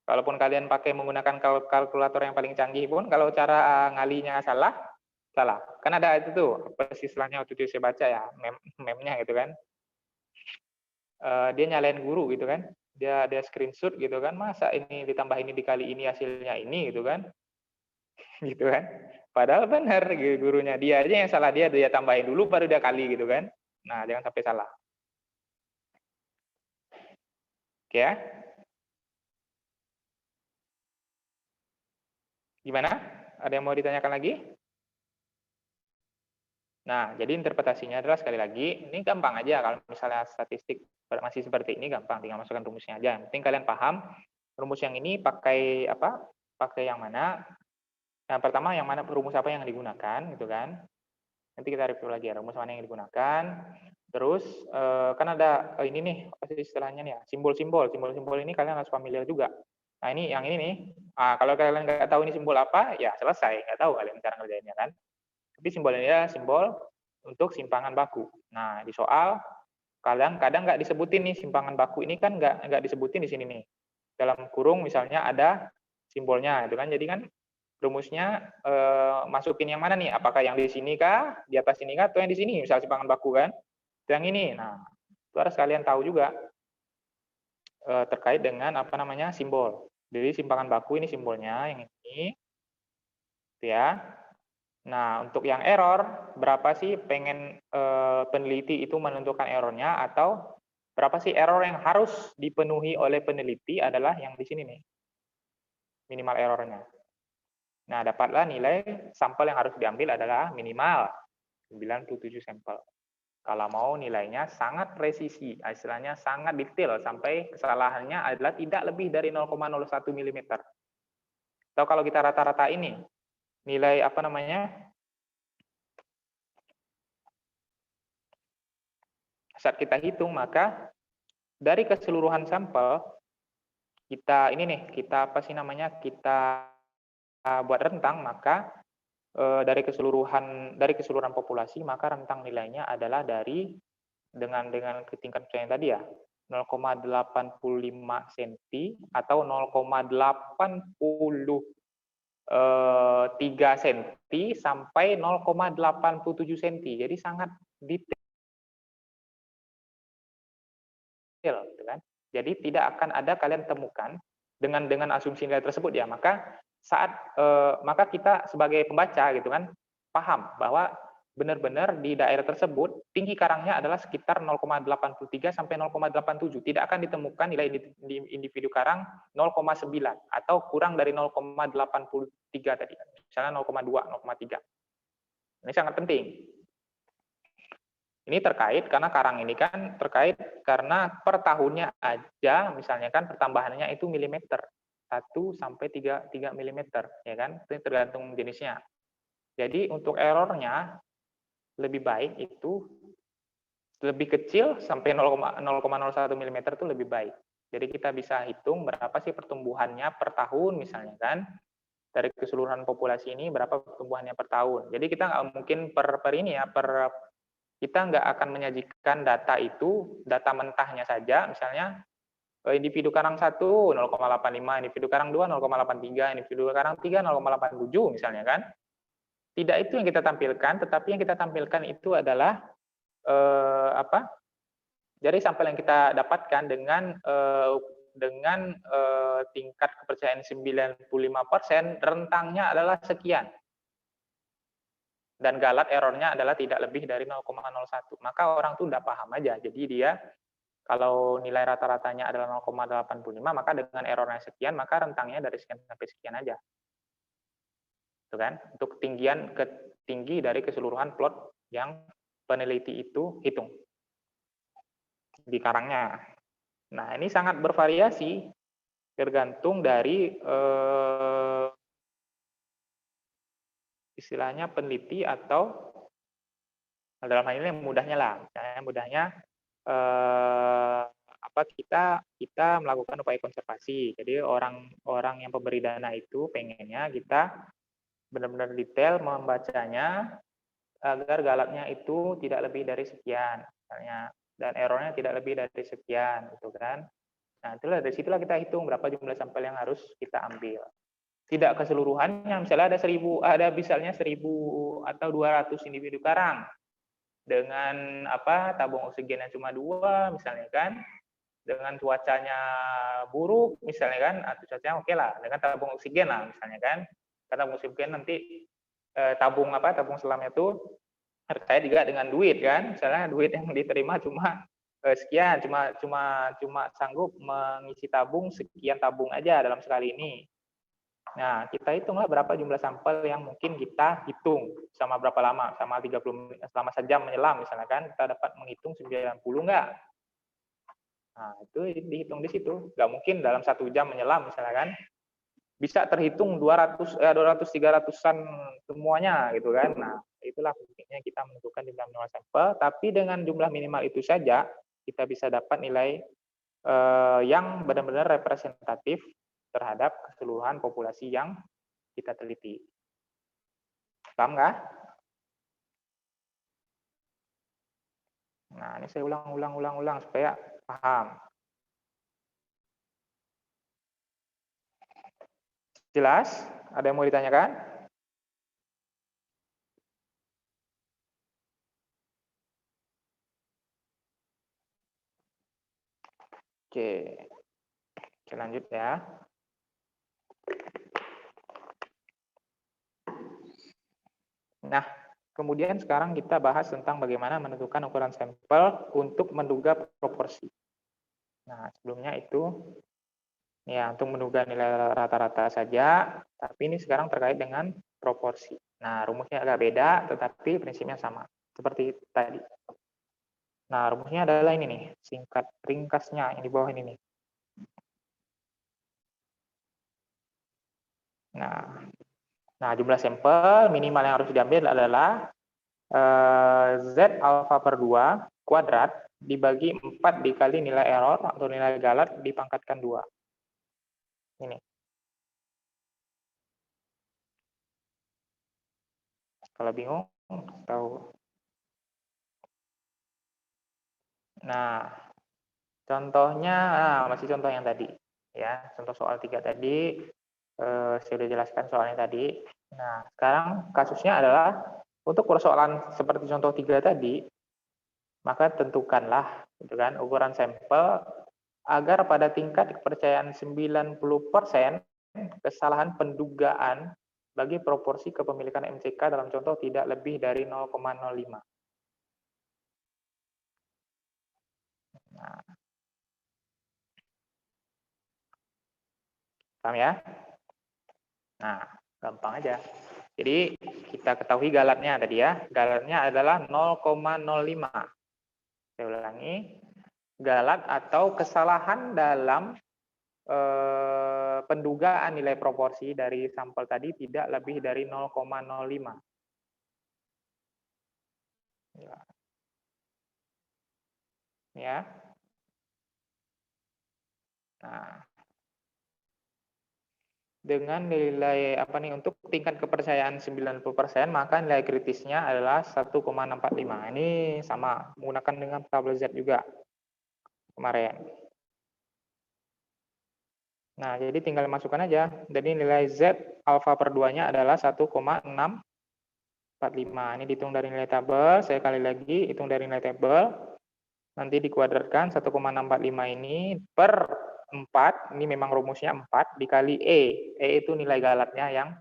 Kalaupun kalian pakai menggunakan kalkulator yang paling canggih pun, kalau cara ngalinya salah. Kan ada itu tuh, apa sih istilahnya waktu itu saya baca ya, meme-nya gitu kan. Dia nyalain guru gitu kan. Dia screenshot gitu kan, masa ini ditambah ini dikali ini hasilnya ini gitu kan. Gitu kan. Padahal benar gitu, gurunya. Dia aja yang salah, dia tambahin dulu baru dia kali gitu kan. Nah, jangan sampai salah. Oke ya. Gimana? Ada yang mau ditanyakan lagi? Nah, jadi interpretasinya adalah sekali lagi, ini gampang aja kalau misalnya statistik masih seperti ini gampang, tinggal masukkan rumusnya aja. Yang penting kalian paham rumus yang ini pakai apa? Pakai yang mana? Yang pertama yang mana rumus apa yang digunakan gitu kan. Nanti kita review lagi ya, rumus mana yang digunakan. Terus kan ada ini nih, apa sih istilahnya nih ya, simbol-simbol. Simbol-simbol ini kalian harus familiar juga. Nah, ini yang ini nih. Kalau kalian nggak tahu ini simbol apa, ya selesai, nggak tahu kalian cara ngerjainnya kan. Tapi simbol ini adalah simbol untuk simpangan baku. Nah, di soal kadang nggak disebutin nih simpangan baku ini kan nggak disebutin di sini nih. Dalam kurung misalnya ada simbolnya, itu kan. Jadi kan rumusnya masukin yang mana nih? Apakah yang di sini kah, di atas sini kah, atau yang di sini? Misal simpangan baku kan, yang ini. Nah, itu harus kalian tahu juga terkait dengan apa namanya simbol. Jadi simpangan baku ini simbolnya yang ini, ya. Nah, untuk yang error, berapa sih pengen peneliti itu menentukan errornya, atau berapa sih error yang harus dipenuhi oleh peneliti adalah yang di sini nih, minimal errornya. Nah, dapatlah nilai sampel yang harus diambil adalah minimal 97 sampel. Kalau mau nilainya sangat presisi, istilahnya sangat detail, sampai kesalahannya adalah tidak lebih dari 0,01 mm. Atau kalau kita rata-rata ini, nilai apa namanya, saat kita hitung, maka dari keseluruhan sampel, kita ini nih, kita apa sih namanya, kita buat rentang, maka dari keseluruhan populasi, maka rentang nilainya adalah dari dengan tingkat kepercayaan tadi ya, 0,85 cm atau 0,83 cm sampai 0,87 cm. Jadi sangat detail, gitu kan? Jadi tidak akan ada kalian temukan dengan asumsi nilai tersebut ya. Maka maka kita sebagai pembaca gitu kan paham bahwa benar-benar di daerah tersebut tinggi karangnya adalah sekitar 0,83 sampai 0,87. Tidak akan ditemukan nilai individu karang 0,9 atau kurang dari 0,83 tadi. Misalnya 0,2, 0,3. Ini sangat penting. Ini terkait karena karang ini kan terkait karena per tahunnya aja misalnya kan pertambahannya itu milimeter. 1 sampai 3 mm ya kan. Itu tergantung jenisnya. Jadi untuk errornya lebih baik itu lebih kecil sampai 0,01 mm itu lebih baik. Jadi kita bisa hitung berapa sih pertumbuhannya per tahun misalnya kan. Dari keseluruhan populasi ini berapa pertumbuhannya per tahun. Jadi kita nggak mungkin kita nggak akan menyajikan data itu, data mentahnya saja, misalnya individu karang 1 0,85, individu karang 2 0,83, individu karang 3 0,87 misalnya kan. Tidak itu yang kita tampilkan, tetapi yang kita tampilkan itu adalah dari sampel yang kita dapatkan dengan tingkat kepercayaan 95%, rentangnya adalah sekian. Dan galat errornya adalah tidak lebih dari 0,01. Maka orang tuh udah paham aja. Jadi dia kalau nilai rata-ratanya adalah 0,85, maka dengan errornya sekian, maka rentangnya dari sekian sampai sekian aja. Itu kan? Untuk tinggi dari keseluruhan plot yang peneliti itu hitung di karangnya. Nah, ini sangat bervariasi tergantung dari istilahnya peneliti atau dalam hal ini mudahnya lah, mudahnya kita melakukan upaya konservasi. Jadi orang yang pemberi dana itu pengennya kita benar-benar detail membacanya agar galatnya itu tidak lebih dari sekian, misalnya, dan errornya tidak lebih dari sekian, gitu kan. Nah, dari situlah kita hitung berapa jumlah sampel yang harus kita ambil. Tidak keseluruhannya, misalnya ada misalnya 1.000 atau 200 individu karang dengan tabung oksigen yang cuma 2 misalnya kan, dengan cuacanya buruk misalnya kan, atau cuacanya oke lah, dengan tabung oksigen lah misalnya kan, karena tabung oksigen nanti tabung selamnya itu terkait juga dengan duit kan, misalnya duit yang diterima cuma sekian, cuma sanggup mengisi tabung sekian tabung aja dalam sekali ini. Nah, kita hitunglah berapa jumlah sampel yang mungkin kita hitung sama berapa lama, selama sejam menyelam misalnya kan, kita dapat menghitung 90 enggak? Nah, itu dihitung di situ. Nggak mungkin dalam 1 jam menyelam misalnya kan. Bisa terhitung 200-300-an semuanya gitu kan. Nah, itulah pentingnya kita menentukan jumlah minimal sampel, tapi dengan jumlah minimal itu saja kita bisa dapat nilai yang benar-benar representatif terhadap keseluruhan populasi yang kita teliti. Paham nggak? Nah, ini saya ulang supaya paham. Jelas? Ada yang mau ditanyakan? Oke. Oke, lanjut ya. Nah, kemudian sekarang kita bahas tentang bagaimana menentukan ukuran sampel untuk menduga proporsi. Nah, sebelumnya itu ya untuk menduga nilai rata-rata saja, tapi ini sekarang terkait dengan proporsi. Nah, rumusnya agak beda, tetapi prinsipnya sama, seperti tadi. Nah, rumusnya adalah ini nih, ringkasnya yang di bawah ini nih. Nah, jumlah sampel minimal yang harus diambil adalah Z alfa per 2 kuadrat dibagi 4 dikali nilai error atau nilai galat dipangkatkan 2. Ini. Kalau bingung, tahu. Nah, contohnya, masih contoh yang tadi. Ya, contoh soal 3 tadi, saya sudah jelaskan soalnya tadi. Nah, sekarang kasusnya adalah, untuk persoalan seperti contoh 3 tadi, maka tentukanlah gitu kan ukuran sampel agar pada tingkat kepercayaan 90% kesalahan pendugaan bagi proporsi kepemilikan MCK dalam contoh tidak lebih dari 0,05. Nah, paham ya? Nah, gampang aja. Jadi kita ketahui galatnya tadi ya. Galatnya adalah 0,05. Saya ulangi. Galat atau kesalahan dalam pendugaan nilai proporsi dari sampel tadi tidak lebih dari 0,05. Ya. Nah, dengan nilai apa nih untuk tingkat kepercayaan 90%, maka nilai kritisnya adalah 1,645. Ini sama menggunakan dengan tabel Z juga kemarin. Nah, jadi tinggal masukkan aja. Jadi nilai Z alfa per 2-nya adalah 1,645. Ini dihitung dari nilai tabel, saya kali lagi hitung dari nilai tabel. Nanti dikuadratkan 1,645 ini per 4, ini memang rumusnya 4 dikali E. E itu nilai galatnya yang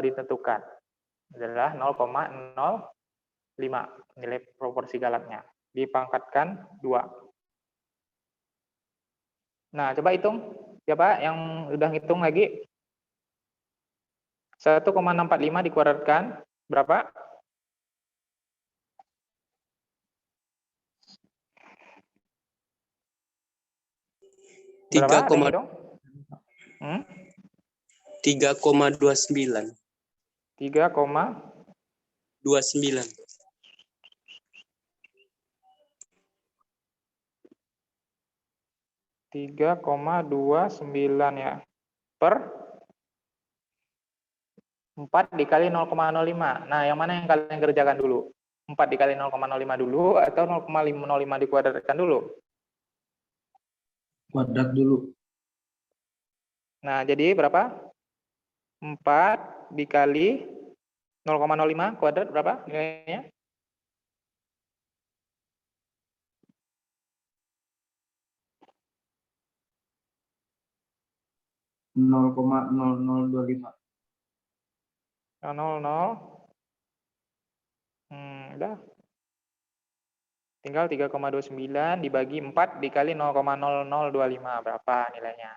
ditentukan. Adalah 0,05 nilai proporsi galatnya. Dipangkatkan 2. Nah, coba hitung. Siapa yang udah hitung lagi? 1,645 dikuadratkan berapa? Berapa? Ada yang hitung? 3,29. 3,29. 3,29 ya. Per 4 dikali 0,05. Nah, yang mana yang kalian kerjakan dulu? 4 dikali 0,05 dulu atau 0,05 dikuadratkan dulu? Kuadrat dulu. Nah, jadi berapa? 4 dikali 0,05 kuadrat berapa nilainya? Nol 0,0025. 0,00. Udah. Tinggal 3,29 dibagi 4 dikali 0,0025 berapa nilainya?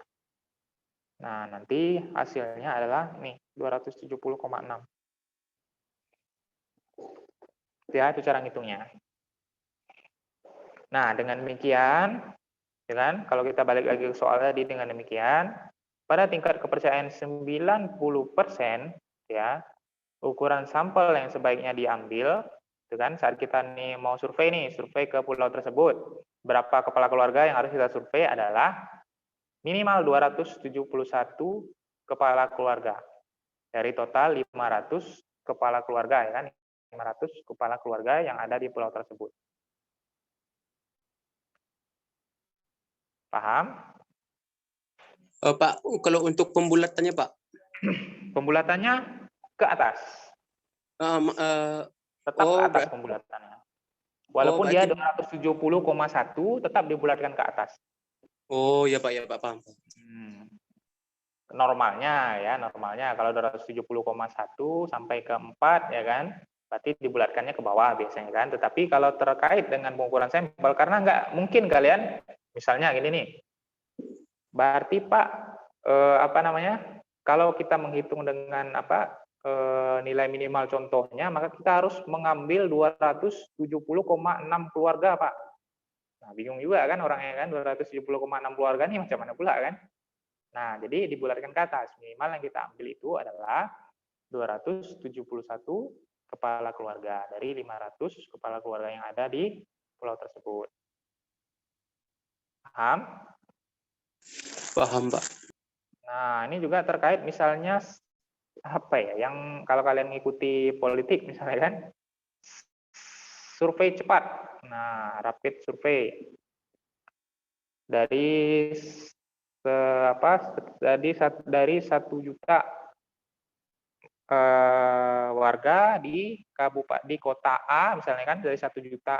Nah, nanti hasilnya adalah nih 270,6. Ya, itu cara ngitungnya. Nah, dengan demikian, ya kan, kalau kita balik lagi ke soal tadi dengan demikian, pada tingkat kepercayaan 90%, ya, ukuran sampel yang sebaiknya diambil, itu kan, saat kita nih mau survei ke pulau tersebut, berapa kepala keluarga yang harus kita survei adalah minimal 271 kepala keluarga dari total 500 kepala keluarga, ya kan, 500 kepala keluarga yang ada di pulau tersebut. Paham? Pak, kalau untuk pembulatannya, Pak? Pembulatannya ke atas. Tetap ke atas pembulatannya. Walaupun dia 270,1 tetap dibulatkan ke atas. Oh, ya Pak, paham. Normalnya kalau 270,1 sampai ke 4 ya kan, berarti dibulatkannya ke bawah biasanya kan. Tetapi kalau terkait dengan pengukuran sampel, karena nggak mungkin kalian, misalnya gini nih, berarti Pak, kalau kita menghitung dengan nilai minimal contohnya, maka kita harus mengambil 270,6 keluarga, Pak. Nah, bingung juga kan orangnya kan, 270,6 keluarga ini macam mana pula kan? Nah, jadi dibulatkan ke atas. Minimal yang kita ambil itu adalah 271 kepala keluarga dari 500 kepala keluarga yang ada di pulau tersebut. Paham? Paham, Pak. Nah, ini juga terkait misalnya yang kalau kalian mengikuti politik misalnya kan, survei cepat. Nah, rapid survei dari 1 juta warga di kota A misalnya kan, dari 1 juta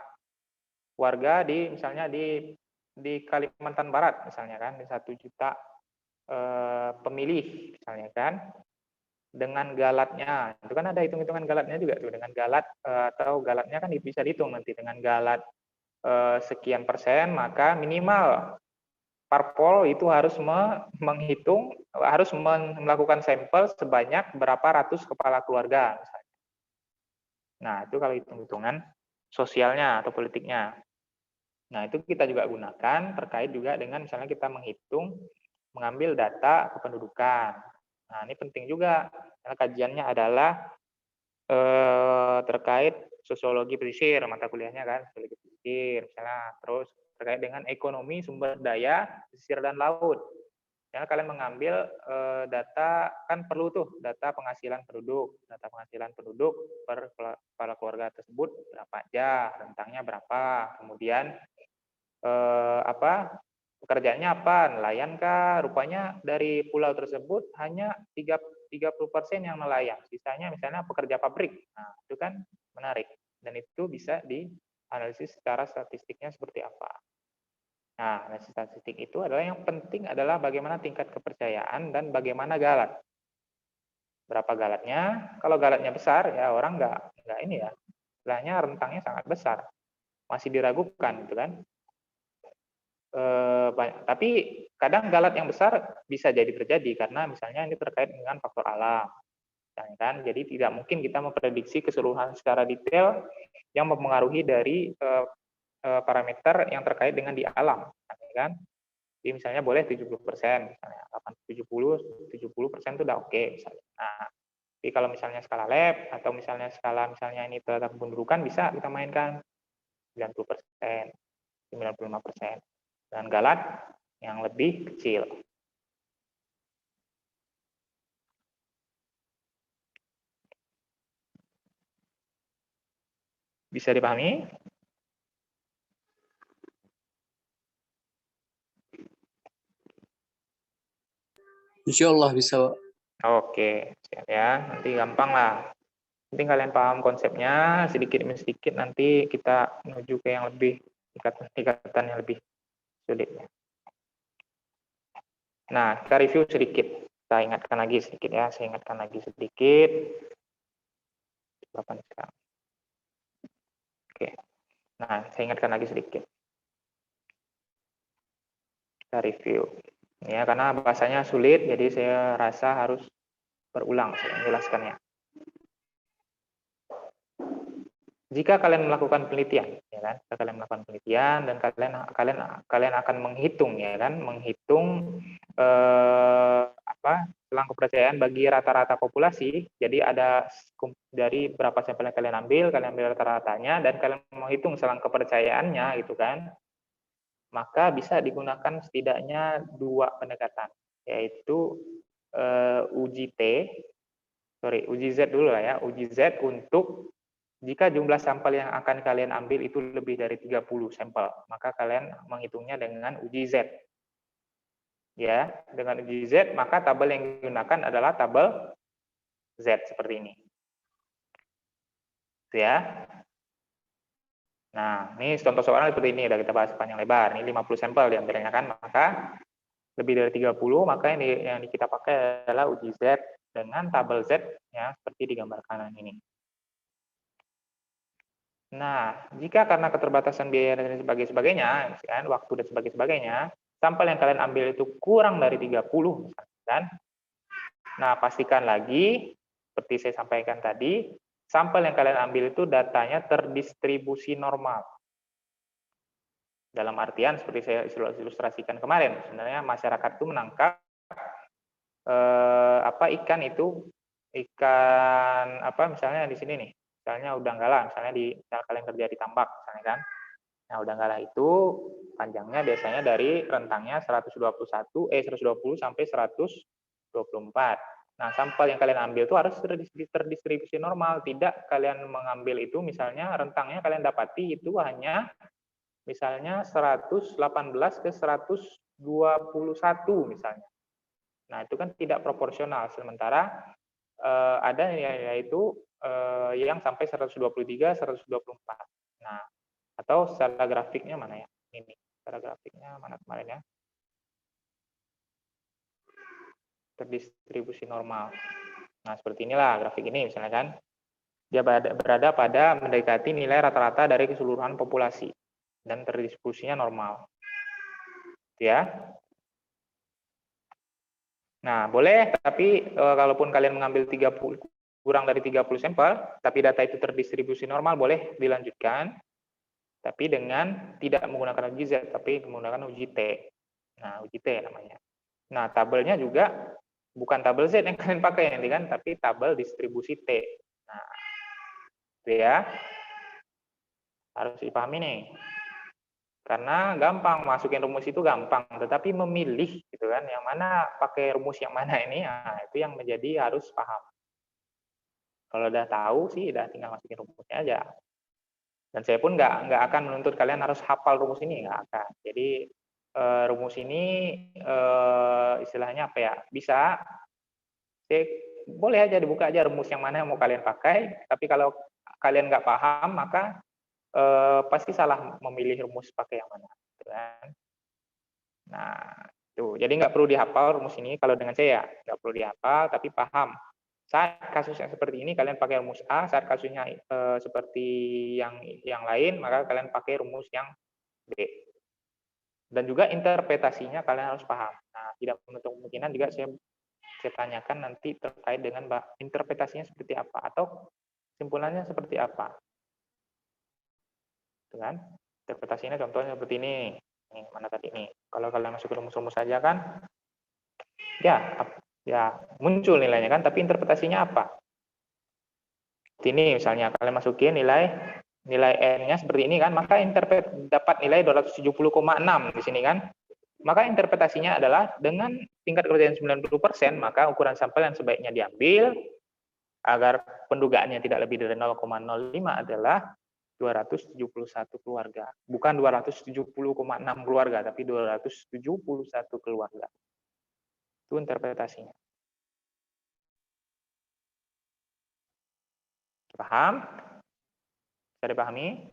warga di misalnya di di Kalimantan Barat misalnya kan, di 1 juta pemilih misalnya kan, dengan galatnya, itu kan ada hitung-hitungan galatnya juga tuh, dengan galat atau galatnya kan bisa dihitung nanti dengan galat sekian persen, maka minimal parpol itu harus menghitung, harus melakukan sampel sebanyak berapa ratus kepala keluarga misalnya. Nah, itu kalau hitung-hitungan sosialnya atau politiknya. Nah, itu kita juga gunakan terkait juga dengan misalnya kita mengambil data kependudukan. Nah, ini penting juga, karena kajiannya adalah terkait sosiologi pesisir, mata kuliahnya kan, sosiologi pesisir, misalnya, terus terkait dengan ekonomi sumber daya pesisir dan laut. Ya, kalian mengambil data, kan perlu tuh data penghasilan penduduk per kepala keluarga tersebut berapa aja, rentangnya berapa, kemudian pekerjaannya apa, nelayan kah? Rupanya dari pulau tersebut hanya 30% yang nelayan, sisanya misalnya pekerja pabrik. Nah, itu kan menarik, dan itu bisa dianalisis secara statistiknya seperti apa. Nah, analisis statistik itu adalah yang penting adalah bagaimana tingkat kepercayaan dan bagaimana galat. Berapa galatnya? Kalau galatnya besar, ya orang nggak ini ya, istilahnya rentangnya sangat besar, masih diragukan gitu kan. Tapi kadang galat yang besar bisa jadi terjadi karena misalnya ini terkait dengan faktor alam, kan? Jadi tidak mungkin kita memprediksi keseluruhan secara detail yang mempengaruhi dari parameter yang terkait dengan di alam, kan? Jadi misalnya boleh 70%, misalnya 70% itu udah oke misalnya. Nah, tapi kalau misalnya skala lab atau misalnya skala ini terhadap kependudukan bisa kita mainkan 90%, 95%. Dan galat yang lebih kecil. Bisa dipahami? Insya Allah bisa. Oke, siap ya. Nanti gampang lah. Penting kalian paham konsepnya, sedikit demi sedikit nanti kita menuju ke yang lebih tingkatan yang lebih sulit. Nah, kita review sedikit. Saya ingatkan lagi sedikit ya. Berapa nih sekarang? Oke. Nah, saya ingatkan lagi sedikit. Kita review. Ya, karena bahasanya sulit, jadi saya rasa harus berulang saya menjelaskannya. Jika kalian melakukan penelitian, ya kan? Jika kalian melakukan penelitian dan kalian akan menghitung, ya kan? Menghitung selang kepercayaan bagi rata-rata populasi. Jadi ada dari berapa sampel yang kalian ambil rata-ratanya dan kalian menghitung selang kepercayaannya, gitu kan? Maka bisa digunakan setidaknya 2 pendekatan, yaitu uji Z dulu lah ya, uji Z untuk jika jumlah sampel yang akan kalian ambil itu lebih dari 30 sampel, maka kalian menghitungnya dengan uji Z. Ya, dengan uji Z, maka tabel yang digunakan adalah tabel Z seperti ini. Ya. Nah, ini contoh soalnya seperti ini, udah kita bahas panjang lebar. Ini 50 sampel diambilnya kan, maka lebih dari 30, maka yang kita pakai adalah uji Z dengan tabel Z ya, seperti di gambar kanan ini. Nah, jika karena keterbatasan biaya dan sebagainya, kan, waktu dan sebagainya, sampel yang kalian ambil itu kurang dari 30, misalkan, nah pastikan lagi, seperti saya sampaikan tadi, sampel yang kalian ambil itu datanya terdistribusi normal. Dalam artian, seperti saya ilustrasikan kemarin, sebenarnya masyarakat itu menangkap ikan misalnya di sini nih. Misalnya udanggala, misalnya kalian kerja di tambak, misalnya kan. Nah, udanggala itu panjangnya biasanya dari rentangnya 120 sampai 124. Nah, sampel yang kalian ambil itu harus terdistribusi normal, tidak kalian mengambil itu misalnya rentangnya kalian dapati itu hanya misalnya 118 ke 121 misalnya. Nah, itu kan tidak proporsional, sementara ada yaitu yang sampai 123, 124. Nah, atau secara grafiknya mana ya? Ini. Cara grafiknya mana kemarin ya? Terdistribusi normal. Nah, seperti inilah grafik ini misalnya kan. Dia berada pada mendekati nilai rata-rata dari keseluruhan populasi dan terdistribusinya normal. Ya. Nah, boleh, tapi kalaupun kalian mengambil 30 kurang dari 30 sampel, tapi data itu terdistribusi normal, boleh dilanjutkan. Tapi dengan tidak menggunakan uji Z, tapi menggunakan uji T. Nah, uji T namanya. Nah, tabelnya juga bukan tabel Z yang kalian pakai nanti kan, tapi tabel distribusi T. Nah, itu ya. Harus dipahami nih. Karena gampang, masukin rumus itu gampang, tetapi memilih gitu kan, yang mana pakai rumus yang mana ini, nah, itu yang menjadi harus paham. Kalau udah tahu sih, udah tinggal masukin rumusnya aja. Dan saya pun nggak akan menuntut kalian harus hafal rumus ini, nggak akan. Jadi rumus ini istilahnya apa ya? Bisa, boleh aja dibuka aja rumus yang mana yang mau kalian pakai. Tapi kalau kalian nggak paham, maka pasti salah memilih rumus pakai yang mana. Gitu kan? Nah, tuh. Jadi nggak perlu dihafal rumus ini. Kalau dengan saya nggak perlu dihafal, tapi paham. Saat kasus yang seperti ini kalian pakai rumus A, saat kasusnya seperti yang lain maka kalian pakai rumus yang B. Dan juga interpretasinya kalian harus paham. Nah, tidak menutup kemungkinan juga saya tanyakan nanti terkait dengan interpretasinya seperti apa atau kesimpulannya seperti apa. Dengan interpretasinya contohnya seperti ini. Ini mana tadi nih? Kalau kalian masuk ke rumus-rumus saja kan, ya muncul nilainya kan, tapi interpretasinya apa? Ini misalnya kalian masukin nilai N-nya seperti ini kan, maka dapat nilai 270,6 di sini kan. Maka interpretasinya adalah dengan tingkat kepercayaan 90%, maka ukuran sampel yang sebaiknya diambil agar pendugaannya tidak lebih dari 0,05 adalah 271 keluarga. Bukan 270,6 keluarga, tapi 271 keluarga. Itu interpretasinya. Paham? Bisa dipahami?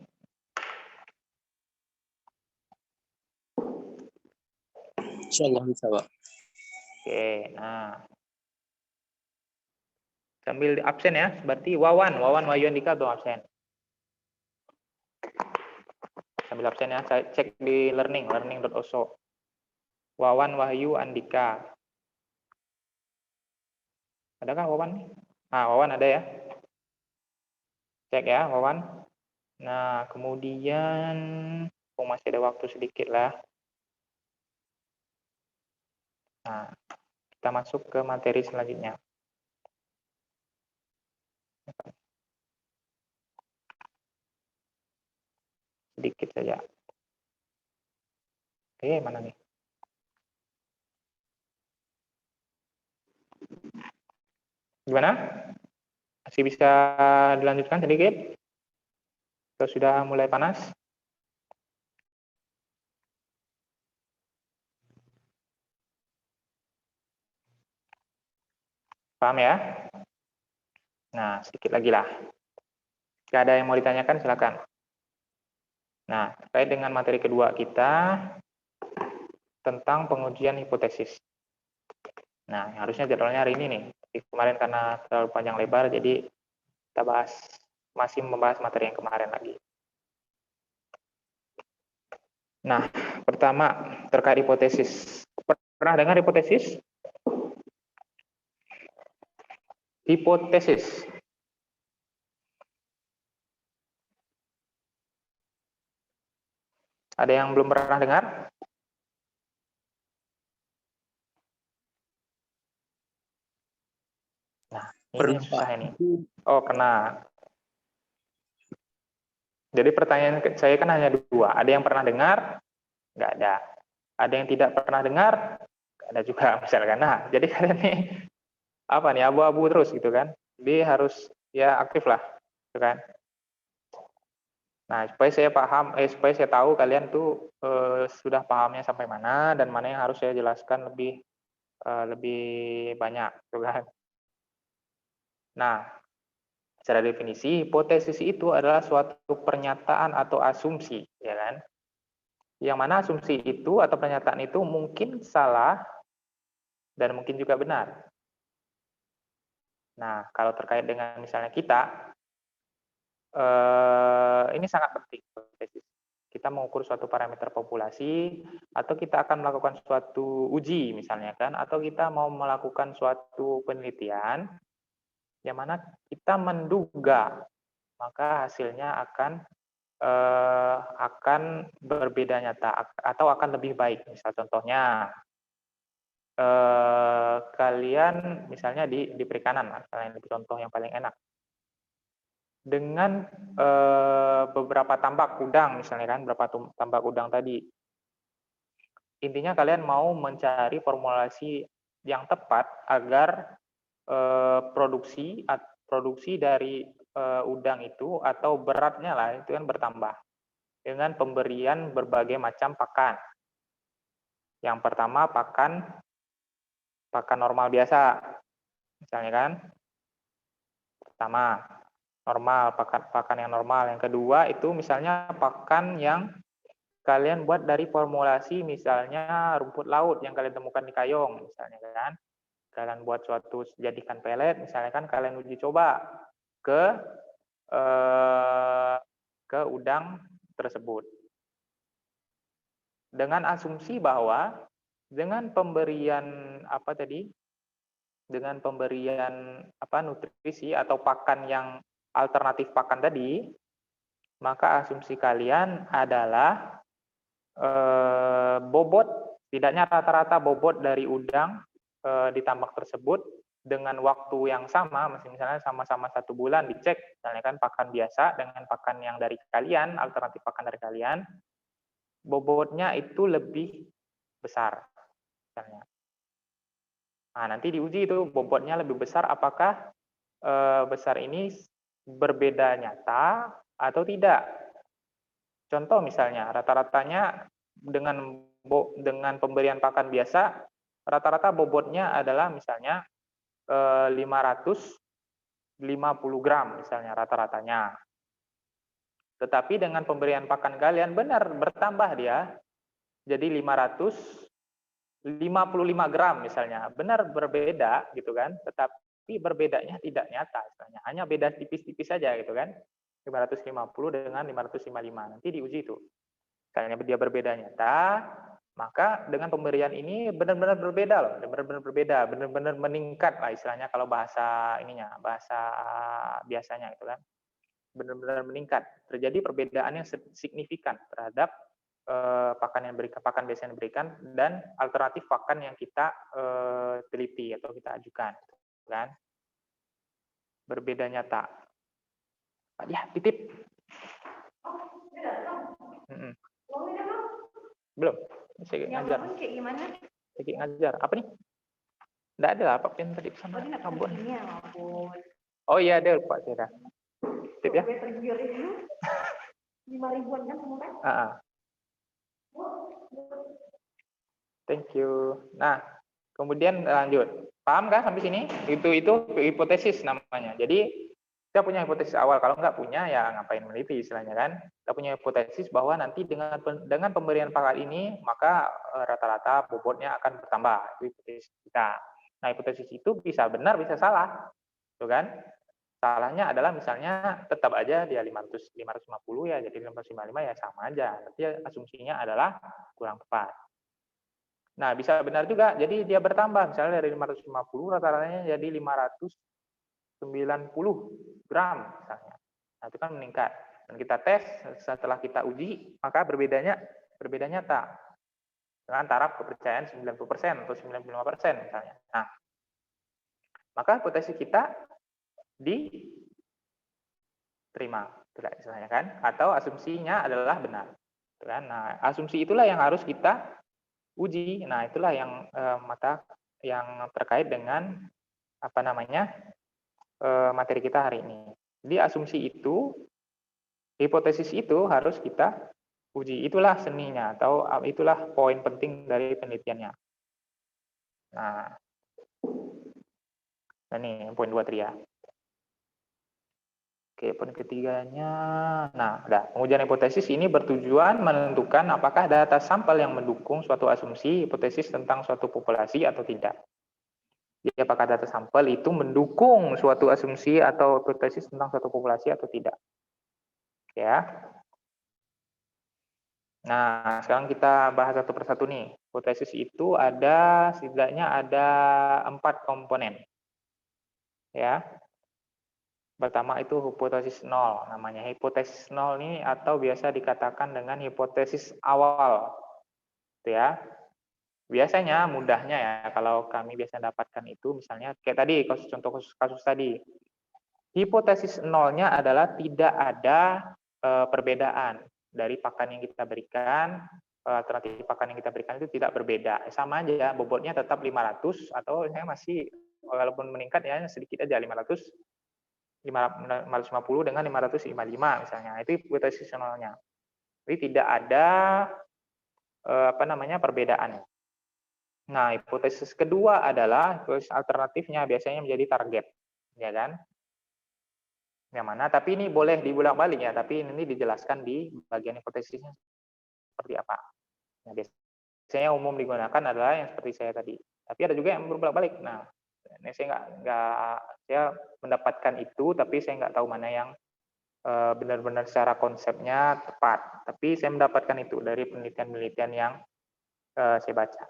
Insyaallah bisa, Pak. Oke, nah. Sambil absen ya, berarti Wawan Wahyu Andika atau absen? Sambil absen ya, saya cek di learning.oso. Wawan Wahyu Andika. Adakah Wawan? Nah, Wawan ada ya? Cek ya, Wawan. Nah, kemudian masih ada waktu sedikit lah. Nah, kita masuk ke materi selanjutnya. Sedikit saja. Oke, mana nih? Gimana? Masih bisa dilanjutkan sedikit? Atau sudah mulai panas? Paham ya? Nah, sedikit lagi lah. Jika ada yang mau ditanyakan, silakan. Nah, terkait dengan materi kedua kita tentang pengujian hipotesis. Nah, harusnya jadwalnya hari ini nih. Kemarin karena terlalu panjang lebar, jadi kita masih membahas materi yang kemarin lagi. Nah, pertama terkait hipotesis. Pernah dengar hipotesis? Hipotesis. Ada yang belum pernah dengar? Nah, ini susah ini. Oh, pernah. Jadi pertanyaan saya kan hanya dua. Ada yang pernah dengar? Nggak ada. Ada yang tidak pernah dengar? Nggak ada juga misalkan. Nah, jadi kalian nih apa nih abu-abu terus gitu kan? Jadi harus ya aktif lah, gitu kan? Nah, supaya saya paham, supaya saya tahu kalian tuh sudah pahamnya sampai mana dan mana yang harus saya jelaskan lebih banyak, gitu kan? Nah, secara definisi, hipotesis itu adalah suatu pernyataan atau asumsi, ya kan? Yang mana asumsi itu atau pernyataan itu mungkin salah dan mungkin juga benar. Nah, kalau terkait dengan misalnya kita, ini sangat penting. Kita mengukur suatu parameter populasi, atau kita akan melakukan suatu uji misalnya kan, atau kita mau melakukan suatu penelitian, yang mana kita menduga, maka hasilnya akan berbeda nyata, atau akan lebih baik. Misal contohnya, kalian misalnya di perikanan, kalian contoh yang paling enak. Dengan beberapa tambak udang misalnya kan, beberapa tambak udang tadi. Intinya kalian mau mencari formulasi yang tepat agar produksi dari udang itu atau beratnya lah itu kan bertambah dengan pemberian berbagai macam pakan. Yang pertama pakan normal biasa, misalnya kan. Pertama normal, pakan yang normal. Yang kedua itu misalnya pakan yang kalian buat dari formulasi misalnya rumput laut yang kalian temukan di Kayong misalnya kan. Kalian buat suatu jadikan pelet misalnya kan, kalian uji coba ke udang tersebut. Dengan asumsi bahwa dengan pemberian nutrisi atau pakan yang alternatif pakan tadi, maka asumsi kalian adalah tidaknya rata-rata bobot dari udang di tambak tersebut dengan waktu yang sama, misalnya sama-sama 1 bulan dicek, misalnya kan pakan biasa dengan pakan yang dari kalian, alternatif pakan dari kalian, bobotnya itu lebih besar, misalnya. Nah, nanti diuji itu bobotnya lebih besar, apakah besar ini berbeda nyata atau tidak. Contoh misalnya, rata-ratanya dengan pemberian pakan biasa, rata-rata bobotnya adalah misalnya 550 gram misalnya rata-ratanya. Tetapi dengan pemberian pakan kalian benar bertambah dia, jadi 555 gram misalnya, benar berbeda gitu kan, tetapi berbedanya tidak nyata misalnya, hanya beda tipis-tipis saja gitu kan, 550 dengan 555, nanti diuji itu. Misalnya dia berbeda nyata, maka dengan pemberian ini benar-benar berbeda loh, benar-benar berbeda, benar-benar meningkat lah istilahnya kalau bahasa biasanya gitu kan, benar-benar meningkat, terjadi perbedaan yang signifikan terhadap pakan biasa yang diberikan dan alternatif pakan yang kita teliti atau kita ajukan, kan? Berbeda nyata. Ya, titip. Belum. Masih ngajar. Kayak gimana? Lagi ngajar. Apa nih? Enggak ada lah, Pak Pin tadi sama Abon. Oh iya, ada Pak Kira. Tip ya. 5.000-an kan kemarin? Thank you. Nah, kemudian lanjut. Paham kan sampai sini? Itu hipotesis namanya. Jadi kita punya hipotesis awal. Kalau nggak punya ya ngapain meneliti istilahnya kan? Kita punya hipotesis bahwa nanti dengan pemberian pakan ini maka rata-rata bobotnya akan bertambah. Itu hipotesis kita. Nah, hipotesis itu bisa benar bisa salah, tuh kan? Salahnya adalah misalnya tetap aja dia 550 ya, jadi 555 ya sama aja. Berarti asumsinya adalah kurang tepat. Nah, bisa benar juga, jadi dia bertambah, misalnya dari 550 rata-ratanya jadi 590 gram misalnya. Nah, itu kan meningkat. Dan kita tes, setelah kita uji, maka berbeda nyata. Dengan taraf kepercayaan 90% atau 95% misalnya. Nah, maka hipotesis kita diterima, istilahnya kan? Atau asumsinya adalah benar. Nah, asumsi itulah yang harus kita uji. Nah, itulah yang yang terkait dengan materi kita hari ini. Jadi asumsi itu, hipotesis itu harus kita uji. Itulah seninya atau itulah poin penting dari penelitiannya. Nah, ini poin 2 ya. Oke, poin ketiganya. Nah, pengujian hipotesis ini bertujuan menentukan apakah data sampel yang mendukung suatu asumsi hipotesis tentang suatu populasi atau tidak. Jadi apakah data sampel itu mendukung suatu asumsi atau hipotesis tentang suatu populasi atau tidak. Ya. Nah, sekarang kita bahas satu persatu nih. Hipotesis itu setidaknya ada 4 komponen. Ya. Pertama itu hipotesis nol, namanya hipotesis nol ini atau biasa dikatakan dengan hipotesis awal, gitu ya. Biasanya mudahnya ya kalau kami biasa dapatkan itu misalnya kayak tadi contoh kasus tadi, hipotesis nolnya adalah tidak ada perbedaan dari pakan yang kita berikan, alternatif pakan yang kita berikan itu tidak berbeda, sama aja bobotnya tetap 500 atau saya masih walaupun meningkat ya sedikit aja 550 dengan 555 misalnya, itu hipotesis nolnya. Jadi tidak ada perbedaan. Nah, hipotesis kedua adalah hipotesis alternatifnya biasanya menjadi target, ya kan? Yang mana? Tapi ini boleh dibolak-balik ya, tapi ini dijelaskan di bagian hipotesisnya seperti apa. Nah, biasanya umum digunakan adalah yang seperti saya tadi. Tapi ada juga yang berbolak-balik. Nah, ini saya mendapatkan itu, tapi saya nggak tahu mana yang benar-benar secara konsepnya tepat. Tapi saya mendapatkan itu dari penelitian-penelitian yang saya baca.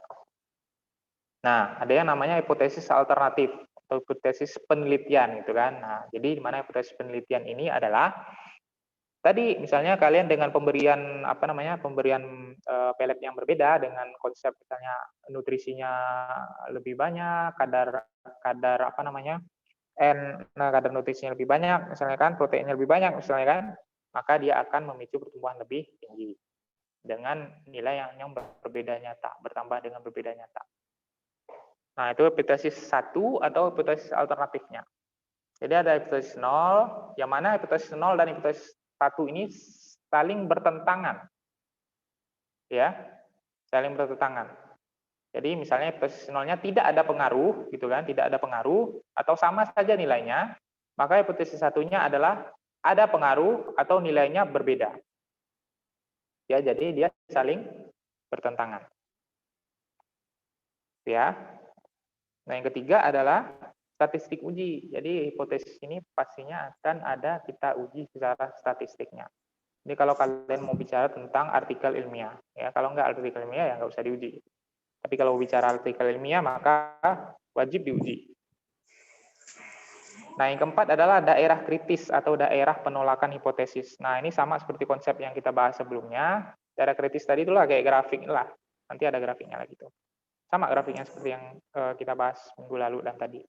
Nah, ada yang namanya hipotesis alternatif atau hipotesis penelitian gitu kan. Nah, jadi di mana hipotesis penelitian ini adalah tadi misalnya kalian dengan pemberian pemberian pelet yang berbeda dengan konsep misalnya nutrisinya lebih banyak, kadar kadar nutrisinya lebih banyak, misalnya kan proteinnya lebih banyak, misalnya kan, maka dia akan memicu pertumbuhan lebih tinggi dengan nilai yang berbeda nyata, bertambah dengan berbeda nyata. Nah, itu hipotesis 1 atau hipotesis alternatifnya. Jadi ada hipotesis 0, yang mana hipotesis 0 dan hipotesis 1 ini saling bertentangan. Ya, saling bertentangan. Jadi misalnya hipotesis 0-nya tidak ada pengaruh, gitu kan, tidak ada pengaruh, atau sama saja nilainya, maka hipotesis 1-nya adalah ada pengaruh atau nilainya berbeda. Ya, jadi dia saling bertentangan. Ya. Nah, yang ketiga adalah statistik uji. Jadi hipotesis ini pastinya akan ada kita uji secara statistiknya. Jadi kalau kalian mau bicara tentang artikel ilmiah, ya kalau nggak artikel ilmiah ya nggak usah diuji. Tapi kalau bicara artikel ilmiah maka wajib diuji. Nah, yang keempat adalah daerah kritis atau daerah penolakan hipotesis. Nah, ini sama seperti konsep yang kita bahas sebelumnya. Daerah kritis tadi itulah kayak grafik lah. Nanti ada grafiknya lagi tuh. Sama grafiknya seperti yang kita bahas minggu lalu dan tadi.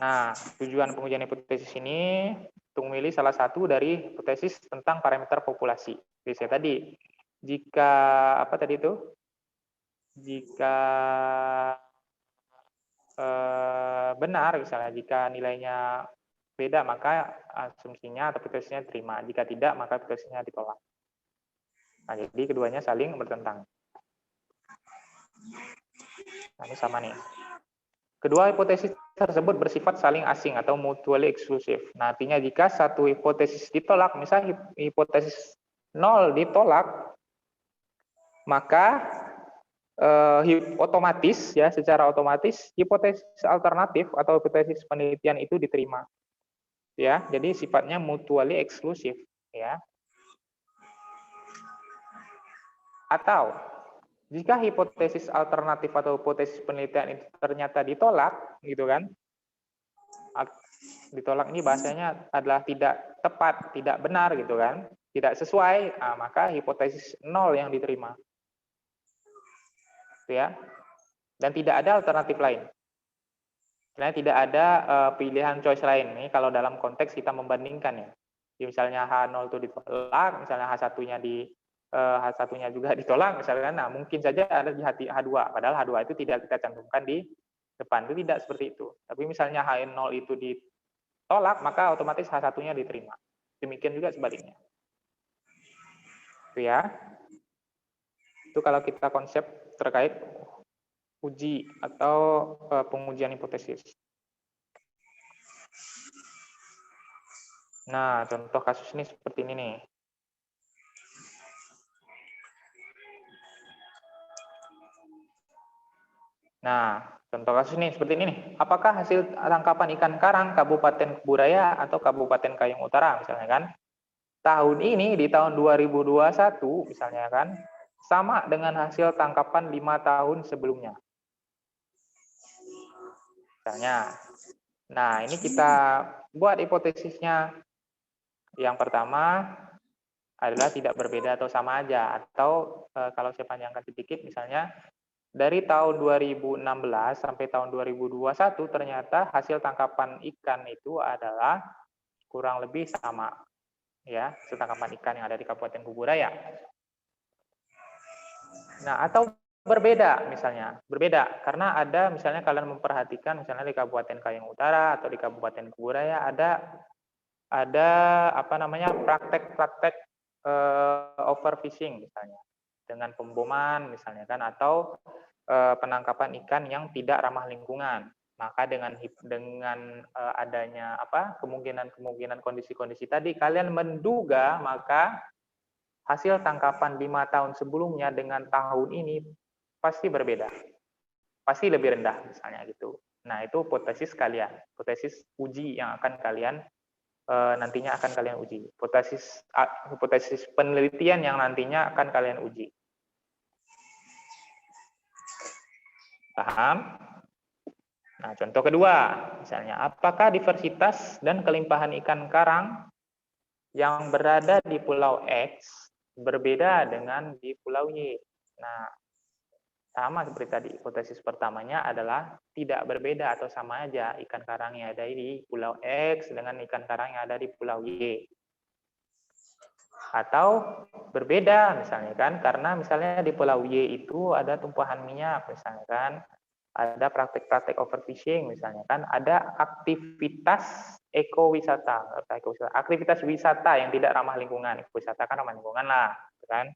Nah, tujuan pengujian hipotesis ini untuk memilih salah satu dari hipotesis tentang parameter populasi. Jadi saya tadi, jika apa tadi itu? Jika benar, misalnya jika nilainya beda, maka asumsinya atau hipotesisnya diterima. Jika tidak, maka hipotesisnya ditolak. Nah, jadi keduanya saling bertentangan. Nah, ini sama nih. Kedua hipotesis tersebut bersifat saling asing atau mutually exclusive. Nah, artinya jika satu hipotesis ditolak, misalnya hipotesis 0 ditolak, maka otomatis ya secara otomatis hipotesis alternatif atau hipotesis penelitian itu diterima. Ya, jadi sifatnya mutually exclusive ya. Atau jika hipotesis alternatif atau hipotesis penelitian itu ternyata ditolak, gitu kan? Ditolak ini bahasanya adalah tidak tepat, tidak benar, gitu kan? Tidak sesuai, nah, maka hipotesis 0 yang diterima. Ya. Dan tidak ada alternatif lain. Karena tidak ada pilihan choice lain. Ini kalau dalam konteks kita membandingkan ya. Jadi misalnya H0 itu ditolak, misalnya H1-nya H1-nya juga ditolak misalkan, nah mungkin saja ada di H2, padahal H2 itu tidak kita cantumkan di depan, itu tidak seperti itu. Tapi misalnya H0 itu ditolak, maka otomatis H1-nya diterima. Demikian juga sebaliknya. Itu ya. Itu kalau kita konsep terkait uji atau pengujian hipotesis. Nah, contoh kasus ini seperti ini nih. Nah, contoh kasus ini seperti ini nih. Apakah hasil tangkapan ikan karang Kabupaten Kuburaya atau Kabupaten Kayong Utara misalnya kan? Tahun ini di tahun 2021 misalnya kan sama dengan hasil tangkapan 5 tahun sebelumnya. Misalnya. Nah, ini kita buat hipotesisnya. Yang pertama adalah tidak berbeda atau sama aja, atau kalau saya panjangkan sedikit misalnya dari tahun 2016 sampai tahun 2021 ternyata hasil tangkapan ikan itu adalah kurang lebih sama, ya, hasil tangkapan ikan yang ada di Kabupaten Kuburaya. Nah, atau berbeda misalnya, berbeda karena ada misalnya kalian memperhatikan misalnya di Kabupaten Kayong Utara atau di Kabupaten Kuburaya ada apa namanya praktek-praktek overfishing misalnya dengan pemboman misalnya kan, atau penangkapan ikan yang tidak ramah lingkungan. Maka dengan adanya kemungkinan kondisi-kondisi tadi kalian menduga maka hasil tangkapan 5 tahun sebelumnya dengan tahun ini pasti berbeda. Pasti lebih rendah misalnya gitu. Nah, itu hipotesis kalian, hipotesis uji yang akan kalian nantinya akan kalian uji. Hipotesis penelitian yang nantinya akan kalian uji. Paham? Nah, contoh kedua, misalnya, apakah diversitas dan kelimpahan ikan karang yang berada di Pulau X berbeda dengan di Pulau Y? Nah, sama seperti tadi, hipotesis pertamanya adalah tidak berbeda atau sama aja ikan karang yang ada di Pulau X dengan ikan karang yang ada di Pulau Y. Atau berbeda misalnya kan, karena misalnya di Pulau Y itu ada tumpahan minyak misalnya kan, ada praktek-praktek overfishing misalnya kan, ada aktivitas ekowisata, aktivitas wisata yang tidak ramah lingkungan. Wisata kan ramah lingkungan lah, kan?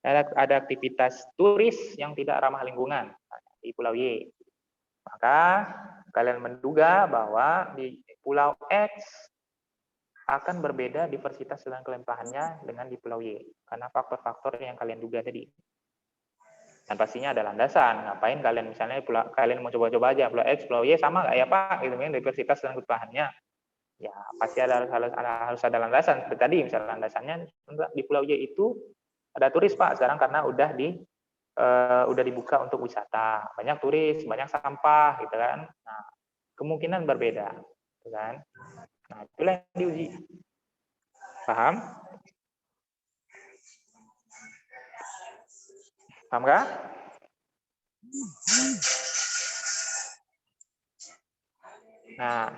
Ada aktivitas turis yang tidak ramah lingkungan di Pulau Y. Maka kalian menduga bahwa di Pulau X akan berbeda diversitas dan kelimpahannya dengan di Pulau Y, karena faktor-faktor yang kalian duga tadi. Dan pastinya ada landasan. Ngapain kalian misalnya kalian mau coba-coba aja Pulau X, Pulau Y sama nggak ya Pak? Gitu kan diversitas dan kelimpahannya. Ya pasti harus ada landasan. Seperti tadi misalnya landasannya di Pulau Y itu ada turis Pak sekarang karena udah dibuka untuk wisata, banyak turis, banyak sampah gitu kan. Nah, kemungkinan berbeda, gitu kan. Nah, itulah yang diuji. Paham? Paham kah? Nah,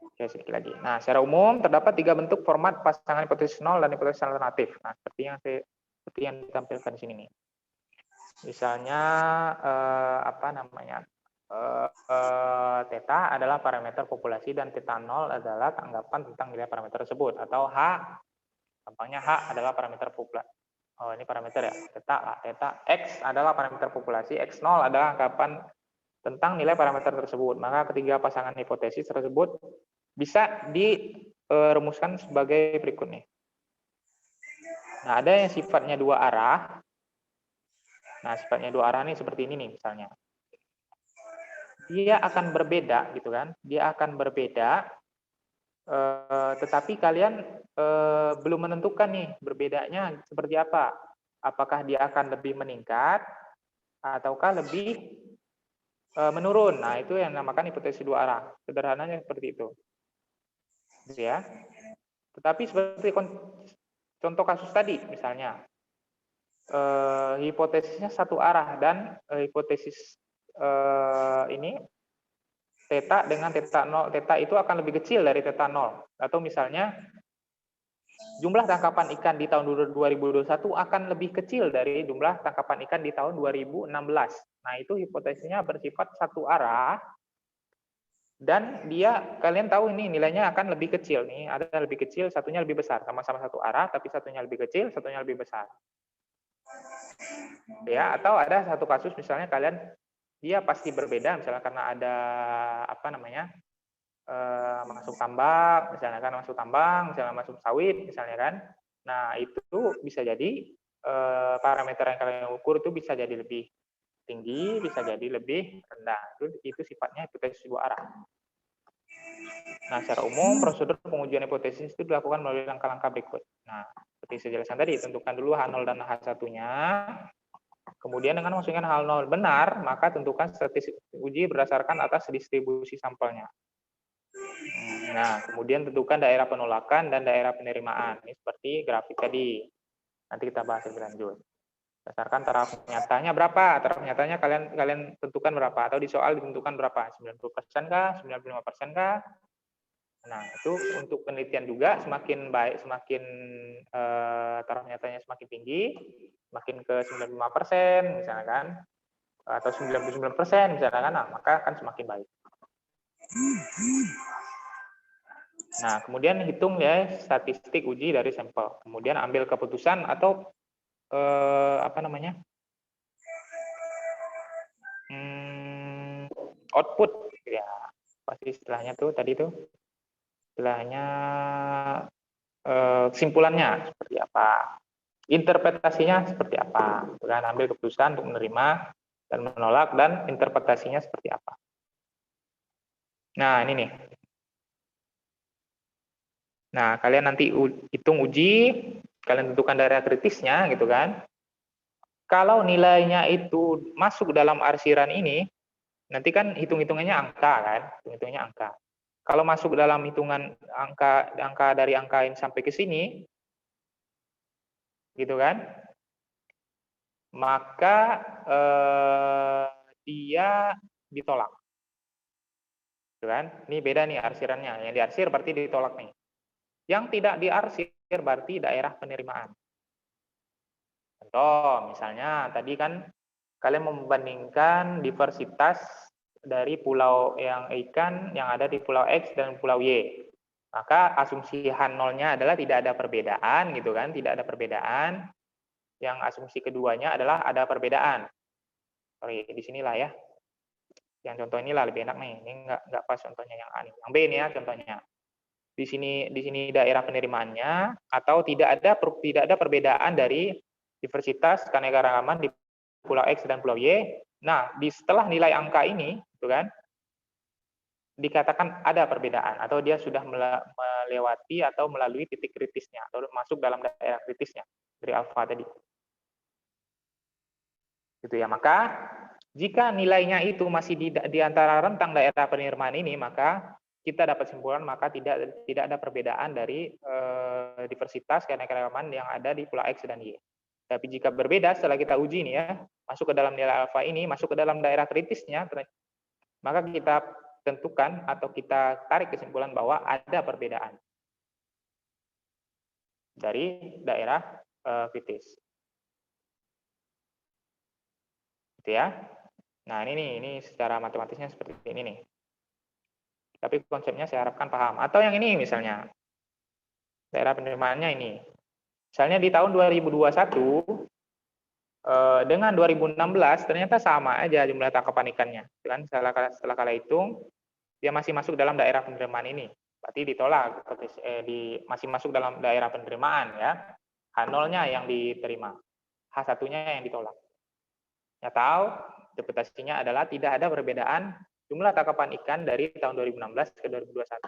oke, sedikit lagi. Nah, secara umum terdapat 3 bentuk format pasangan hipotesis nol dan hipotesis alternatif. Nah, seperti yang ditampilkan di sini nih. Misalnya theta adalah parameter populasi dan theta nol adalah tanggapan tentang nilai parameter tersebut, atau H, gampangnya H adalah parameter populasi. Oh, ini parameter ya, theta X adalah parameter populasi, X0 adalah anggapan tentang nilai parameter tersebut. Maka ketiga pasangan hipotesis tersebut bisa dirumuskan sebagai berikut nih. Nah, ada yang sifatnya dua arah. Nah, sifatnya dua arah nih seperti ini nih misalnya. Dia akan berbeda gitu kan. Dia akan berbeda, tetapi kalian belum menentukan nih berbedanya seperti apa. Apakah dia akan lebih meningkat ataukah lebih menurun. Nah, itu yang dinamakan hipotesis dua arah. Sederhananya seperti itu. Gitu ya. Tetapi seperti contoh kasus tadi misalnya, hipotesisnya satu arah dan hipotesis ini theta dengan theta 0, theta itu akan lebih kecil dari theta 0. Atau misalnya jumlah tangkapan ikan di tahun 2021 akan lebih kecil dari jumlah tangkapan ikan di tahun 2016. Nah, itu hipotesisnya bersifat satu arah, dan kalian tahu ini nilainya akan lebih kecil nih, ada lebih kecil, satunya lebih besar, sama-sama satu arah tapi satunya lebih kecil, satunya lebih besar. Ya, atau ada satu kasus misalnya kalian dia pasti berbeda misalnya karena ada masuk tambak, misalnya kan masuk tambang, misalnya masuk sawit, misalnya kan. Nah, itu bisa jadi parameter yang kalian ukur itu bisa jadi lebih tinggi, bisa jadi lebih rendah. Itu sifatnya hipotesis dua arah. Nah, secara umum prosedur pengujian hipotesis itu dilakukan melalui langkah-langkah berikut. Nah, seperti saya jelaskan tadi, tentukan dulu H0 dan H1-nya. Kemudian dengan masukkan H0 benar, maka tentukan statistik uji berdasarkan atas distribusi sampelnya. Nah, kemudian tentukan daerah penolakan dan daerah penerimaan. Ini seperti grafik tadi. Nanti kita bahas lebih lanjut. Berdasarkan taraf nyatanya berapa? Taraf nyatanya kalian tentukan berapa? Atau di soal ditentukan berapa? 90% kah? 95% kah? Nah, itu untuk penelitian juga semakin baik, semakin taraf nyatanya semakin tinggi, semakin ke 95% misalnya kan, atau 99% misalnya kan, nah, maka akan semakin baik. Nah, kemudian hitung ya statistik uji dari sampel. Kemudian ambil keputusan atau output ya, pasti istilahnya tuh tadi tuh istilahnya kesimpulannya seperti apa, interpretasinya seperti apa, dan ambil keputusan untuk menerima dan menolak dan interpretasinya seperti apa. Nah, ini nih. Nah, kalian nanti hitung uji, kalian tentukan daerah kritisnya gitu kan. Kalau nilainya itu masuk dalam arsiran ini, nanti kan hitung-hitungannya angka kan, hitung-hitungannya angka. Kalau masuk dalam hitungan angka dari angka ini sampai ke sini, gitu kan, maka dia ditolak. Gitu kan? Ini beda nih arsirannya. Yang diarsir berarti ditolak nih. Yang tidak diarsir berarti daerah penerimaan. Contoh, misalnya tadi kan kalian membandingkan diversitas dari pulau yang ikan yang ada di pulau X dan pulau Y. Maka asumsi H0-nya adalah tidak ada perbedaan gitu kan, tidak ada perbedaan. Yang asumsi keduanya adalah ada perbedaan. Sorry, di sinilah ya. Yang contoh inilah lebih enak nih. Ini enggak pas contohnya yang A nih. Yang B nih ya contohnya. Di sini daerah penerimaannya atau tidak ada perbedaan dari diversitas keanekaragaman di pulau X dan pulau Y. Nah, setelah nilai angka ini, gitu kan, dikatakan ada perbedaan atau dia sudah melewati atau melalui titik kritisnya atau masuk dalam daerah kritisnya dari alfa tadi. Gitu ya. Maka jika nilainya itu masih di antara rentang daerah penerimaan ini, maka kita dapat simpulkan maka tidak ada perbedaan dari diversitas keanekaragaman yang ada di pulau X dan Y. Tapi jika berbeda setelah kita uji nih ya, masuk ke dalam nilai alfa ini, masuk ke dalam daerah kritisnya, maka kita tentukan atau kita tarik kesimpulan bahwa ada perbedaan dari daerah kritis. Gitu ya. Nah, ini secara matematisnya seperti ini nih. Tapi konsepnya saya harapkan paham. Atau yang ini misalnya, daerah penerimaannya ini. Misalnya di tahun 2021 dengan 2016 ternyata sama aja jumlah tangkapan ikannya. Kan setelah kala hitung, dia masih masuk dalam daerah penerimaan ini. Berarti ditolak, masih masuk dalam daerah penerimaan ya. H0-nya yang diterima, H1-nya yang ditolak. Atau interpretasinya adalah tidak ada perbedaan jumlah tangkapan ikan dari tahun 2016 ke 2021.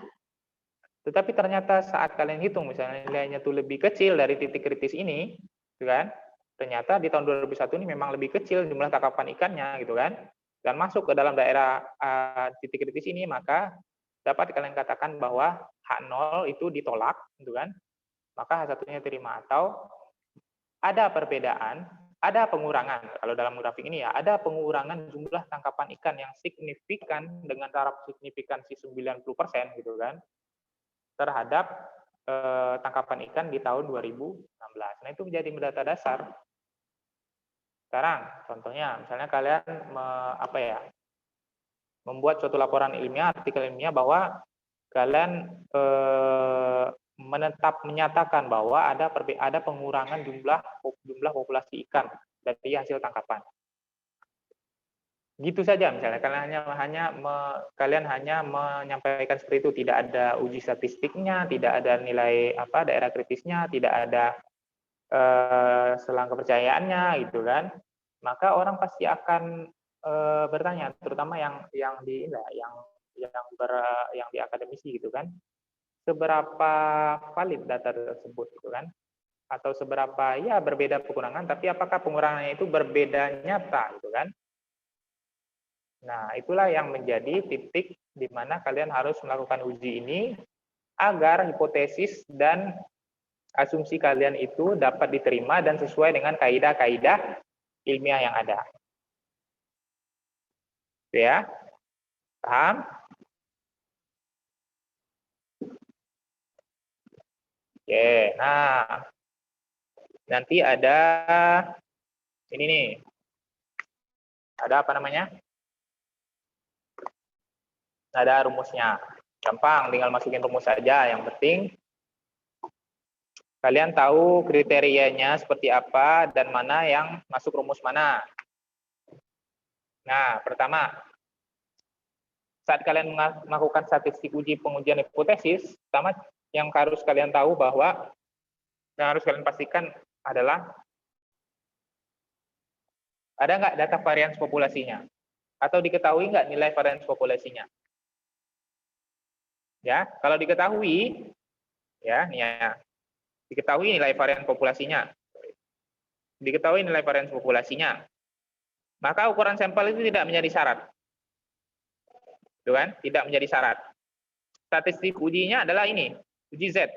Tetapi ternyata saat kalian hitung misalnya nilainya tuh lebih kecil dari titik kritis ini, gitu kan? Ternyata di tahun 2001 ini memang lebih kecil jumlah tangkapan ikannya, gitu kan? Dan masuk ke dalam daerah titik kritis ini, maka dapat kalian katakan bahwa H0 itu ditolak, gitu kan? Maka H1-nya terima. Atau ada perbedaan, ada pengurangan. Kalau dalam grafik ini ya, ada pengurangan jumlah tangkapan ikan yang signifikan dengan taraf signifikansi 90% gitu kan, terhadap tangkapan ikan di tahun 2016. Nah, itu menjadi data dasar. Sekarang, contohnya, misalnya kalian membuat suatu laporan ilmiah, artikel ilmiah bahwa kalian menyatakan bahwa ada pengurangan jumlah populasi ikan dari hasil tangkapan. Gitu saja misalnya kalian hanya menyampaikan seperti itu, tidak ada uji statistiknya, tidak ada nilai daerah kritisnya, tidak ada selang kepercayaannya gitu kan, maka orang pasti akan bertanya, terutama yang di akademisi gitu kan, seberapa valid data tersebut gitu kan, atau seberapa ya berbeda pengurangan, tapi apakah pengurangannya itu berbeda nyata gitu kan. Nah, itulah yang menjadi titik di mana kalian harus melakukan uji ini agar hipotesis dan asumsi kalian itu dapat diterima dan sesuai dengan kaidah-kaidah ilmiah yang ada. Ya, paham? Oke, nah nanti ada ini nih, ada apa namanya? Ada rumusnya. Gampang, tinggal masukin rumus saja. Yang penting kalian tahu kriterianya seperti apa dan mana yang masuk rumus mana. Nah, pertama, saat kalian melakukan statistik uji pengujian hipotesis, pertama yang harus kalian tahu bahwa yang harus kalian pastikan adalah ada nggak data varians populasinya? Atau diketahui nggak nilai varians populasinya? Ya, kalau diketahui, ya, nih ya, diketahui nilai varian populasinya, maka ukuran sampel itu tidak menjadi syarat, gitu kan? Tidak menjadi syarat. Statistik ujinya adalah ini, uji Z.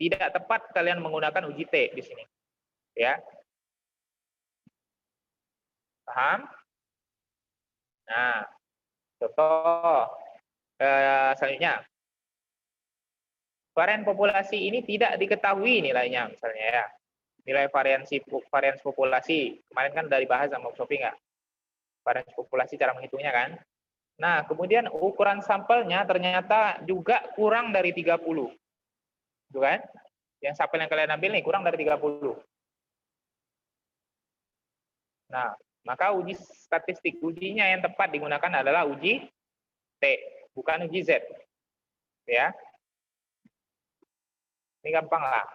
Tidak tepat kalian menggunakan uji T di sini, ya. Paham? Nah, contoh selanjutnya. Varian populasi ini tidak diketahui nilainya, misalnya ya. Nilai varians populasi. Kemarin kan dari bahas sama Sofi nggak? Varians populasi cara menghitungnya kan? Nah, kemudian ukuran sampelnya ternyata juga kurang dari 30. Gitu kan? Yang sampel yang kalian ambil nih kurang dari 30. Nah, maka uji statistik ujinya yang tepat digunakan adalah uji T, bukan uji Z. Ya. Ini gampang lah.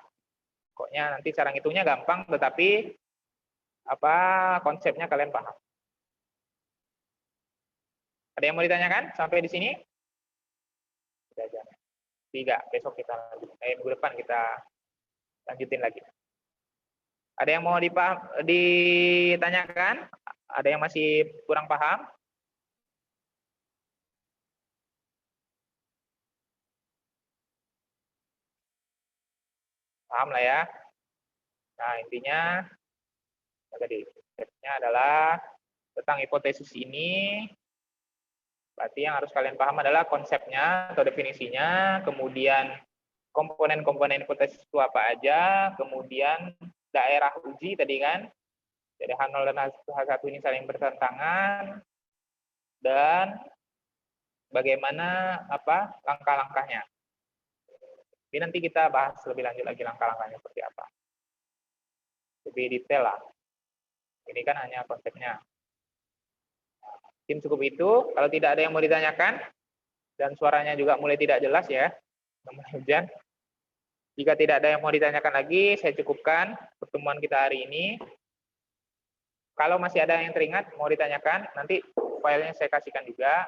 Pokoknya nanti cara ngitungnya gampang, tetapi konsepnya kalian paham. Ada yang mau ditanyakan sampai di sini? Tidak, besok kita minggu depan kita lanjutin lagi. Ada yang mau ditanyakan? Ada yang masih kurang paham? Paham lah ya. Nah, intinya tadi stepnya adalah tentang hipotesis ini. Berarti yang harus kalian paham adalah konsepnya atau definisinya, kemudian komponen-komponen hipotesis itu apa aja, kemudian daerah uji tadi kan, jadi H0 dan H1 ini saling bertentangan, dan bagaimana langkah-langkahnya. Jadi nanti kita bahas lebih lanjut lagi langkah-langkahnya seperti apa. Lebih detail lah. Ini kan hanya konsepnya. Mungkin cukup itu. Kalau tidak ada yang mau ditanyakan, dan suaranya juga mulai tidak jelas ya, mulai hujan. Jika tidak ada yang mau ditanyakan lagi, saya cukupkan pertemuan kita hari ini. Kalau masih ada yang teringat, mau ditanyakan, nanti filenya saya kasihkan juga.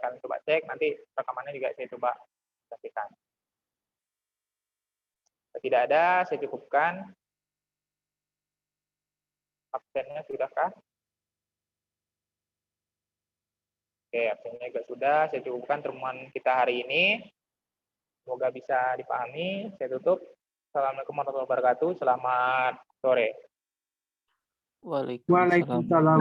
Kalian coba cek, nanti rekamannya juga saya coba kasihkan. Kalau tidak ada, saya cukupkan. Absennya sudahkah? Oke, absennya juga sudah. Saya cukupkan pertemuan kita hari ini. Semoga bisa dipahami. Saya tutup. Assalamualaikum warahmatullahi wabarakatuh. Selamat sore. Waalaikumsalam. Waalaikumsalam.